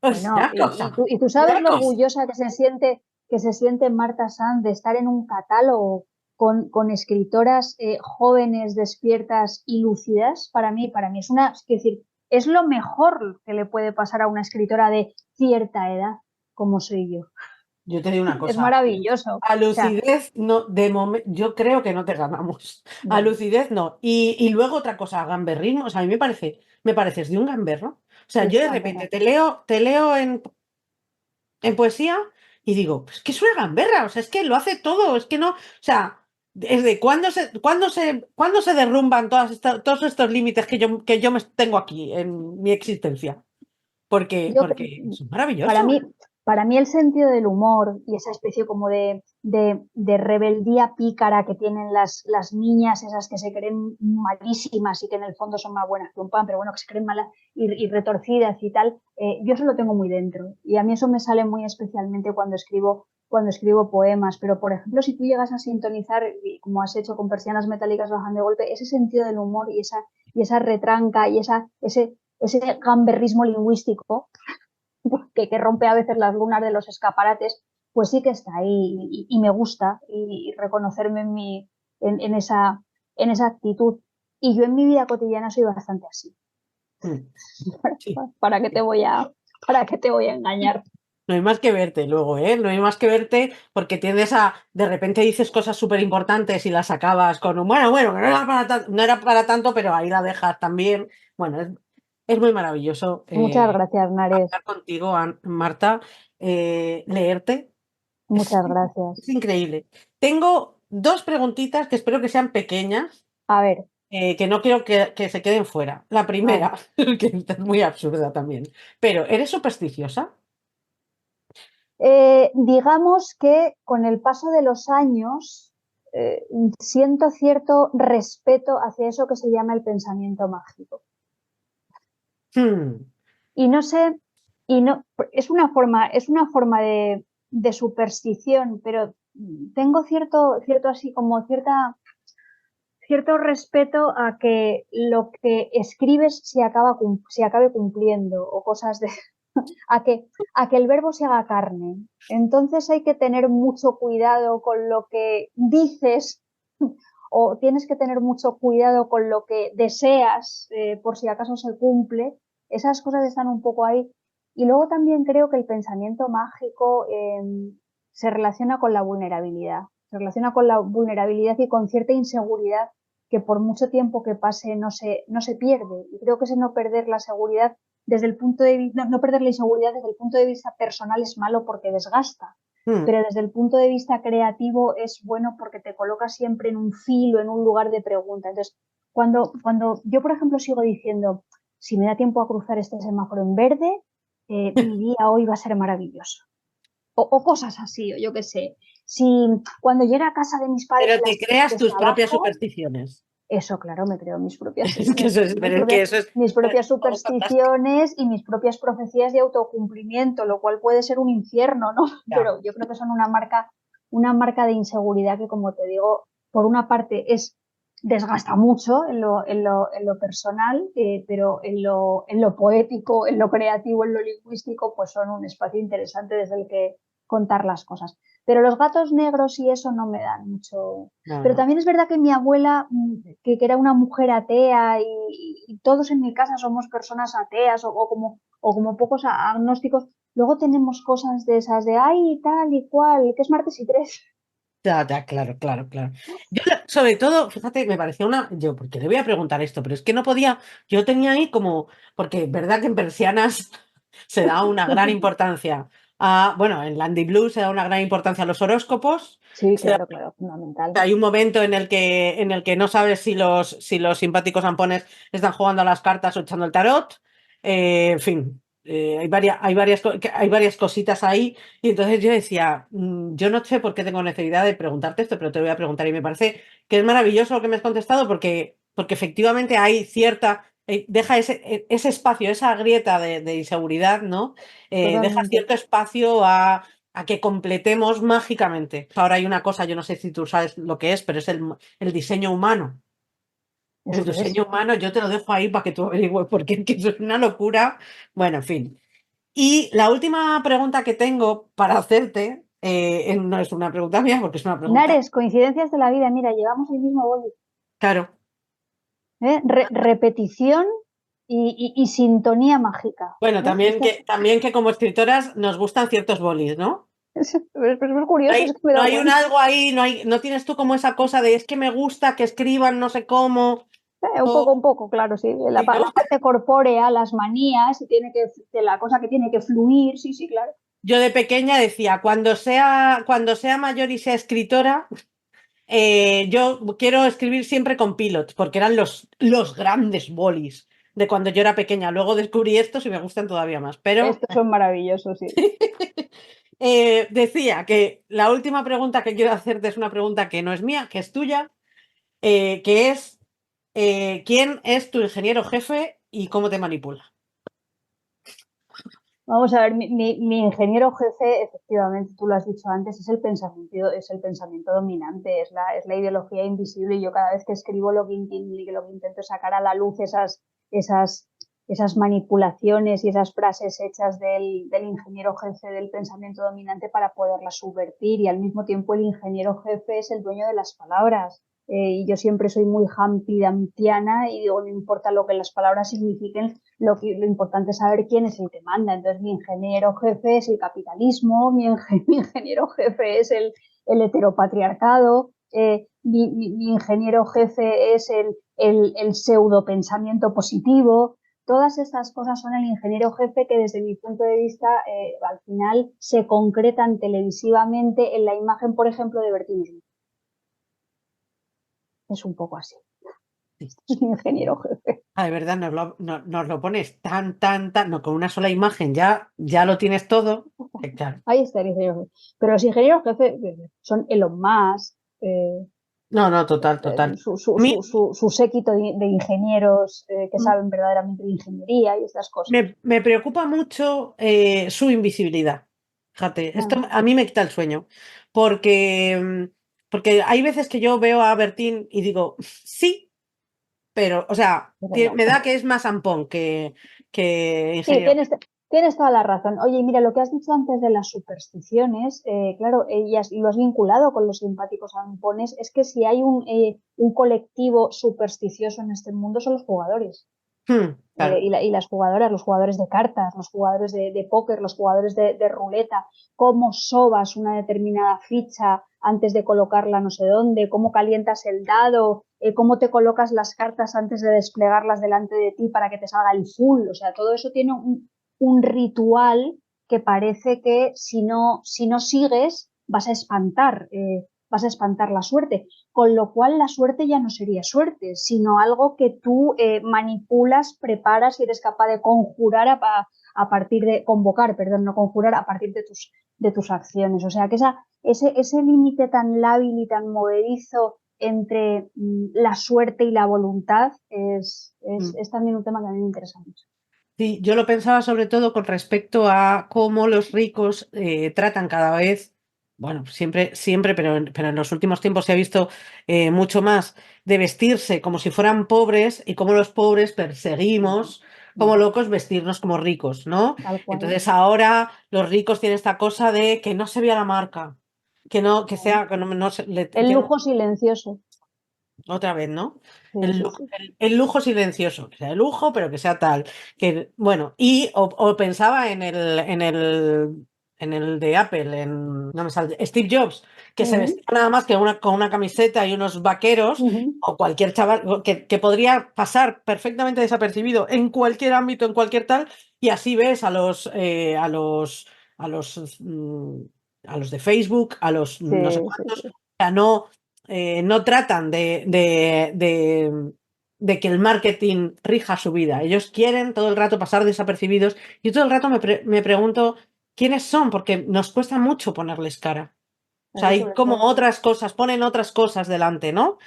Es Bueno, una cosa, y tú sabes una lo cosa. orgullosa que se siente Marta Sanz de estar en un catálogo con escritoras jóvenes, despiertas y lúcidas. Para mí es decir, es lo mejor que le puede pasar a una escritora de cierta edad, como soy yo. Yo te digo una Es cosa, maravilloso. O a sea, lucidez no, de momento, yo creo que no te ganamos. A bueno, lucidez no. Y luego otra cosa, gamberrismo, o sea, a mí me pareces de un gamberro. O sea, yo es de gambera. repente te leo en poesía y digo, es que es una gamberra, o sea, es que lo hace todo, es que no, o sea, desde cuándo se derrumban todos estos límites que yo tengo aquí en mi existencia. Porque, Yo, porque es para maravilloso. mí, para mí el sentido del humor y esa especie como de rebeldía pícara que tienen las niñas, esas que se creen malísimas y que en el fondo son más buenas que un pan, pero bueno, que se creen malas y retorcidas y tal, yo eso lo tengo muy dentro. Y a mí eso me sale muy especialmente cuando escribo poemas. Pero, por ejemplo, si tú llegas a sintonizar, como has hecho con Persianas Metálicas Bajan de Golpe, ese sentido del humor y esa retranca y ese gamberrismo lingüístico que rompe a veces las lunas de los escaparates, pues sí que está ahí y me gusta y reconocerme en esa actitud. Y yo en mi vida cotidiana soy bastante así. Mm, sí. ¿Para qué te voy para qué te voy a engañar? No hay más que verte luego, ¿eh? No hay más que verte porque de repente dices cosas súper importantes y las acabas con un, bueno, que no era para tanto, pero ahí la dejas también. Bueno, es muy maravilloso Muchas gracias, Nares. hablar contigo, Marta, leerte. Es, Muchas gracias. es increíble. Tengo dos preguntitas que espero que sean pequeñas, A ver, que no quiero que se queden fuera. La vale. primera, que es muy absurda también, pero ¿eres supersticiosa? Digamos que con el paso de los años eh, siento cierto respeto hacia eso que se llama el pensamiento mágico. Hmm. Y no sé, y no, es una forma de superstición, pero tengo cierto así como cierto respeto a que lo que escribes se acabe cumpliendo o cosas de, a que, a que el verbo se haga carne. Entonces hay que tener mucho cuidado con lo que dices o tienes que tener mucho cuidado con lo que deseas por si acaso se cumple. Esas cosas están un poco ahí. Y luego también creo que el pensamiento mágico se relaciona con la vulnerabilidad. Se relaciona con la vulnerabilidad y con cierta inseguridad que por mucho tiempo que pase no se pierde. Y creo que ese no perder la seguridad desde el punto de vista, no perder la inseguridad desde el punto de vista personal es malo porque desgasta, Hmm. pero desde el punto de vista creativo es bueno porque te coloca siempre en un filo, en un lugar de pregunta. Entonces, cuando yo, por ejemplo, sigo diciendo, si me da tiempo a cruzar este semáforo en verde, mi día hoy va a ser maravilloso. O cosas así, o yo qué sé. Si cuando llegue a casa de mis padres Pero a te las 3 creas tus cuesta propias abajo, supersticiones. eso, claro, me creo mis propias, Es que eso es, pero es que eso es mis propias algo fantástico. supersticiones y mis propias profecías de autocumplimiento, lo cual puede ser un infierno, ¿no? Ya. Pero yo creo que son una marca de inseguridad que, como te digo, por una parte desgasta mucho en lo personal, pero en lo poético, en lo creativo, en lo lingüístico, pues son un espacio interesante desde el que contar las cosas. Pero los gatos negros y eso no me dan mucho, No, pero no. también es verdad que mi abuela, que era una mujer atea y todos en mi casa somos personas ateas o como pocos agnósticos, luego tenemos cosas de esas de, ay, tal y cual, que es martes y tres. Ya, ya, claro, claro, claro. Yo, sobre todo, fíjate, me parecía yo, porque le voy a preguntar esto, pero es que no podía, yo tenía ahí como, porque es verdad que en persianas se da una gran importancia bueno, en Landy Blue se da una gran importancia a los horóscopos, Sí, claro, claro, fundamental. Hay un momento en el que no sabes si los simpáticos ampones están jugando a las cartas o echando el tarot. En fin, hay varias cositas ahí. Y entonces yo decía, yo no sé por qué tengo necesidad de preguntarte esto, pero te voy a preguntar. Y me parece que es maravilloso lo que me has contestado porque efectivamente hay cierta, deja ese espacio, esa grieta de inseguridad, ¿no? Deja Totalmente. cierto espacio a que completemos mágicamente. Ahora hay una cosa, yo no sé si tú sabes lo que es, pero es el diseño humano. El ¿Eso qué es? diseño humano, yo te lo dejo ahí para que tú averigües, porque es que eso es una locura. Bueno, en fin. Y la última pregunta que tengo para hacerte, no es una pregunta mía, porque es una pregunta, Nares, coincidencias de la vida. Mira, llevamos el mismo boli. claro. Repetición y sintonía mágica. Bueno, ¿Ves? también que como escritoras nos gustan ciertos bolis, ¿no? Es curioso, es que me he No dado hay un cuenta. algo ahí, no tienes tú como esa cosa de es que me gusta que escriban no sé cómo, Un o, poco, claro, sí. sí, La ¿no? parte corpórea, las manías, de la cosa que tiene que fluir, sí, sí, claro. Yo de pequeña decía, cuando sea mayor y sea escritora, yo quiero escribir siempre con Pilot, porque eran los grandes bolis de cuando yo era pequeña. Luego descubrí estos y me gustan todavía más. Pero Estos son maravillosos, sí. decía que la última pregunta que quiero hacerte es una pregunta que no es mía, que es tuya, que es, ¿quién es tu ingeniero jefe y cómo te manipula? Vamos a ver, mi ingeniero jefe, efectivamente, tú lo has dicho antes, es el pensamiento dominante, es la ideología invisible. Y yo cada vez que escribo lo que intento es sacar a la luz esas, esas manipulaciones y esas frases hechas del ingeniero jefe del pensamiento dominante para poderlas subvertir. Y al mismo tiempo el ingeniero jefe es el dueño de las palabras. Y yo siempre soy muy hampidantiana y digo, no importa lo que las palabras signifiquen, lo importante es saber quién es el que manda. Entonces, mi ingeniero jefe es el capitalismo, mi ingeniero jefe es el heteropatriarcado, mi ingeniero jefe es el pseudo pensamiento positivo. Todas estas cosas son el ingeniero jefe que desde mi punto de vista al final se concretan televisivamente en la imagen, por ejemplo, de Bertín. Es un poco así. Sí. Es mi ingeniero jefe. Ah, de verdad, nos lo pones tan, no, con una sola imagen ya lo tienes todo. Claro. Ahí está el ingeniero jefe. Pero los ingenieros jefe son Elon Musk, No, no, total. A mí su séquito de ingenieros que saben verdaderamente de ingeniería y estas cosas. me preocupa mucho su invisibilidad. Fíjate, esto Ah, a mí me quita el sueño, porque, porque hay veces que yo veo a Bertín y digo, sí, pero, o sea, pero no. me da que es más ampón que Sí, ingeniero. tienes toda la razón. Oye, y mira, lo que has dicho antes de las supersticiones, claro, ellas, y lo has vinculado con los simpáticos ampones, es que si hay un colectivo supersticioso en este mundo son los jugadores. Claro. Y las jugadoras, los jugadores de cartas, los jugadores de póker, los jugadores de ruleta, cómo sobas una determinada ficha antes de colocarla no sé dónde, cómo calientas el dado, cómo te colocas las cartas antes de desplegarlas delante de ti para que te salga el full. O sea, todo eso tiene un ritual que parece que si no sigues vas a espantar la suerte, con lo cual la suerte ya no sería suerte, sino algo que tú manipulas, preparas y eres capaz de conjurar a partir de, convocar, perdón, no conjurar, a partir de tus acciones. O sea, que ese límite tan lábil y tan movedizo entre la suerte y la voluntad Mm. es también un tema que a mí me interesa mucho. Sí, yo lo pensaba sobre todo con respecto a cómo los ricos tratan cada vez, bueno, siempre, pero en los últimos tiempos se ha visto mucho más de vestirse como si fueran pobres y cómo los pobres perseguimos como locos vestirnos como ricos, ¿no? Tal cual. Entonces ahora los ricos tienen esta cosa de que no se vea la marca, que no, que sea, que no El lujo silencioso. otra vez, ¿no? Sí, sí, sí. El lujo silencioso, que sea de lujo, pero que sea tal. Que, bueno, o pensaba en el de Apple, no me sale, Steve Jobs, que se Uh vestía nada más que con una camiseta y unos vaqueros, -huh. o cualquier chaval, que podría pasar perfectamente desapercibido en cualquier ámbito, en cualquier tal, y así ves a los a los de Facebook, a los Sí, no sé sí, cuántos, sí. o sea, no tratan de que el marketing rija su vida. Ellos quieren todo el rato pasar desapercibidos. Yo todo el rato me pregunto quiénes son, porque nos cuesta mucho ponerles cara. O sea, Claro, hay sobre como todo. otras cosas, ponen otras cosas delante, ¿no?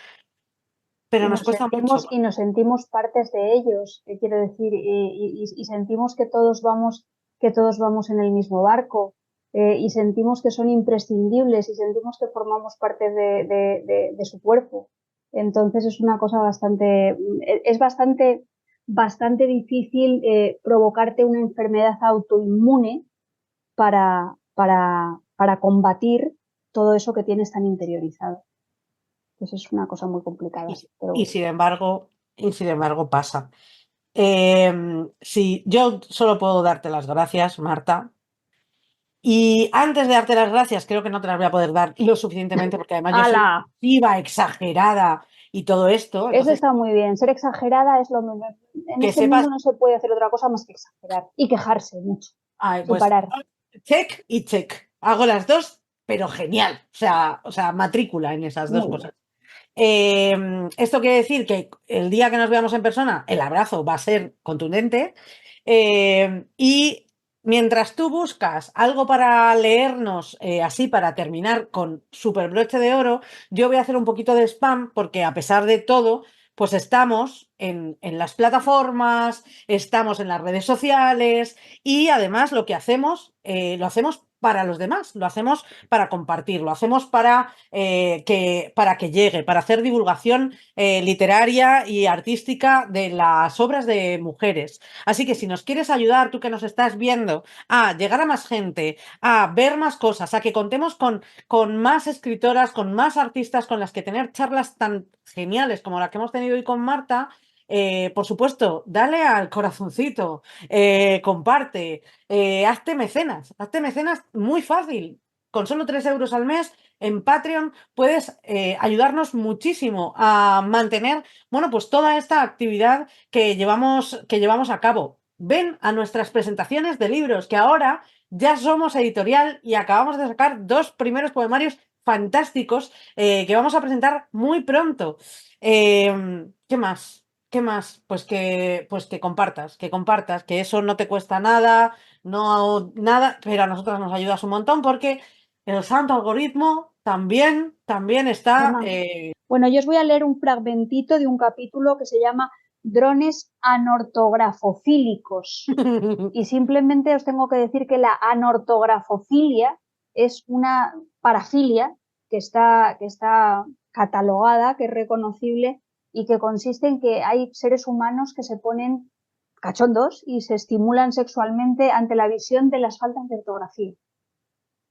Pero Y nos nos cuesta mucho. sentimos, y nos sentimos partes de ellos, quiero decir, y sentimos que todos vamos en el mismo barco, y sentimos que son imprescindibles, y sentimos que formamos parte de su cuerpo. Entonces es una cosa es bastante difícil provocarte una enfermedad autoinmune para combatir todo eso que tienes tan interiorizado. Eso es una cosa muy complicada, Y, pero y bueno. sin embargo, y sin embargo pasa. Sí, yo solo puedo darte las gracias, Marta. Y antes de darte las gracias, creo que no te las voy a poder dar lo suficientemente, porque además yo soy ¡Hala! obsesiva, exagerada y todo esto. Eso Entonces, está muy bien. Ser exagerada es lo mejor. En que este sepas, mundo no se puede hacer otra cosa más que exagerar y quejarse mucho, ay, sin pues parar. check y check. Hago las dos, pero genial. O sea, matrícula en esas dos Muy bien. cosas. Esto quiere decir que el día que nos veamos en persona, el abrazo va a ser contundente. Y mientras tú buscas algo para leernos, así para terminar con super broche de oro, yo voy a hacer un poquito de spam porque a pesar de todo, pues estamos en las plataformas, estamos en las redes sociales y además lo hacemos para los demás, lo hacemos para compartir, lo hacemos para que llegue, para hacer divulgación literaria y artística de las obras de mujeres. Así que si nos quieres ayudar, tú que nos estás viendo, a llegar a más gente, a ver más cosas, a que contemos con más escritoras, con más artistas con las que tener charlas tan geniales como la que hemos tenido hoy con Marta, por supuesto, dale al corazoncito, comparte, hazte mecenas muy fácil. Con solo 3 euros al mes en Patreon puedes ayudarnos muchísimo a mantener, bueno, pues toda esta actividad que llevamos a cabo. Ven a nuestras presentaciones de libros, que ahora ya somos editorial y acabamos de sacar 2 primeros poemarios fantásticos que vamos a presentar muy pronto. ¿Qué más? ¿Qué más? Pues que compartas, que eso no te cuesta nada, no nada, pero a nosotras nos ayudas un montón porque el santo algoritmo también está. Toma. Bueno, yo os voy a leer un fragmentito de un capítulo que se llama Drones anortografofílicos. Y simplemente os tengo que decir que la anortografofilia es una parafilia que está catalogada, que es reconocible y que consiste en que hay seres humanos que se ponen cachondos y se estimulan sexualmente ante la visión de las faltas de ortografía.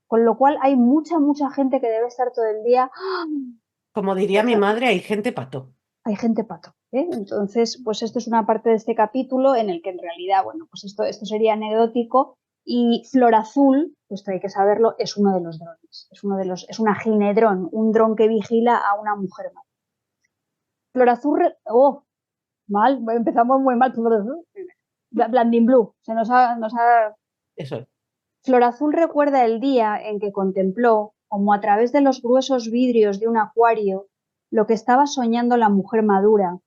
Con lo cual hay mucha gente que debe estar todo el día. Como diría mi madre, hay gente pato. Hay gente pato. Entonces, pues esto es una parte de este capítulo en el que en realidad, bueno, pues esto sería anecdótico y Flor Azul, esto hay que saberlo, es uno de los drones. Es una ginedrón, un dron que vigila a una mujer mal. Flor Azul, mal, empezamos muy mal. Blanding Blue, nos ha. Eso. Flor Azul recuerda el día en que contempló, como a través de los gruesos vidrios de un acuario, lo que estaba soñando la mujer madura.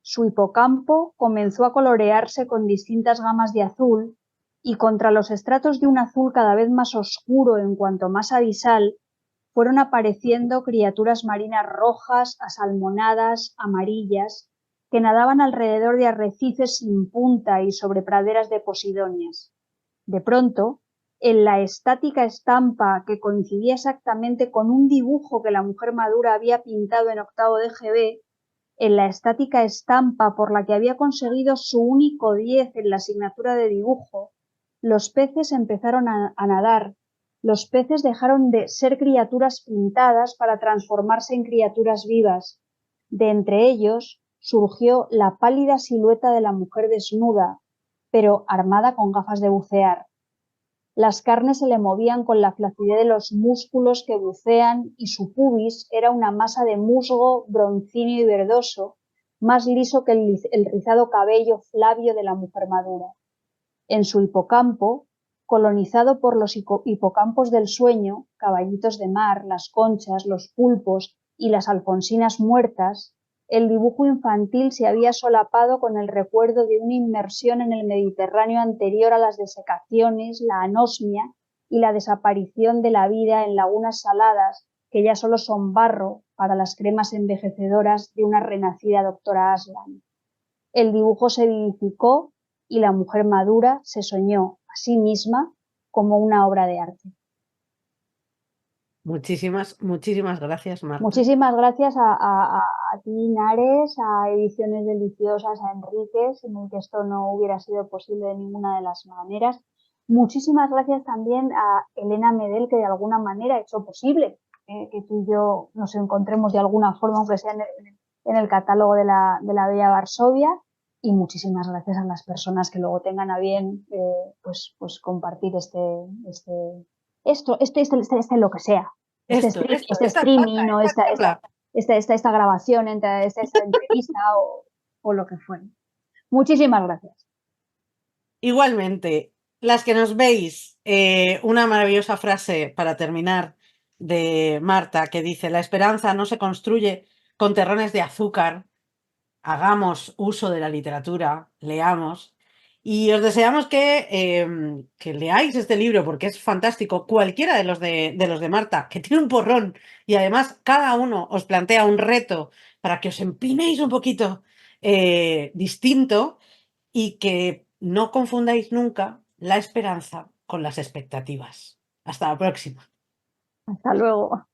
Su hipocampo comenzó a colorearse con distintas gamas de azul y contra los estratos de un azul cada vez más oscuro en cuanto más abisal, fueron apareciendo criaturas marinas rojas, asalmonadas, amarillas, que nadaban alrededor de arrecifes sin punta y sobre praderas de posidonias. De pronto, en la estática estampa que coincidía exactamente con un dibujo que la mujer madura había pintado en octavo de GB, en la estática estampa por la que había conseguido su único 10 en la asignatura de dibujo, los peces empezaron a nadar. Los peces dejaron de ser criaturas pintadas para transformarse en criaturas vivas. De entre ellos surgió la pálida silueta de la mujer desnuda, pero armada con gafas de bucear. Las carnes se le movían con la flacidez de los músculos que bucean y su pubis era una masa de musgo broncíneo y verdoso, más liso que el rizado cabello flavio de la mujer madura. En su hipocampo, colonizado por los hipocampos del sueño, caballitos de mar, las conchas, los pulpos y las alfonsinas muertas, el dibujo infantil se había solapado con el recuerdo de una inmersión en el Mediterráneo anterior a las desecaciones, la anosmia y la desaparición de la vida en lagunas saladas que ya solo son barro para las cremas envejecedoras de una renacida doctora Aslan. El dibujo se vivificó y la mujer madura se soñó a sí misma como una obra de arte. Muchísimas gracias, Marta. Muchísimas gracias a ti, Nares, a Ediciones Deliciosas, a Enrique, sin el que esto no hubiera sido posible de ninguna de las maneras. Muchísimas gracias también a Elena Medel, que de alguna manera ha hecho posible que tú y yo nos encontremos de alguna forma, aunque sea en el catálogo de la Bella Varsovia. Y muchísimas gracias a las personas que luego tengan a bien pues compartir lo que sea. Este streaming o esta grabación, esta entrevista o lo que fuera. Muchísimas gracias. Igualmente, las que nos veis, una maravillosa frase para terminar de Marta que dice: la esperanza no se construye con terrones de azúcar. Hagamos uso de la literatura, leamos. Y os deseamos que leáis este libro porque es fantástico. Cualquiera de los de Marta, que tiene un porrón y además cada uno os plantea un reto para que os empinéis un poquito distinto y que no confundáis nunca la esperanza con las expectativas. Hasta la próxima. Hasta luego.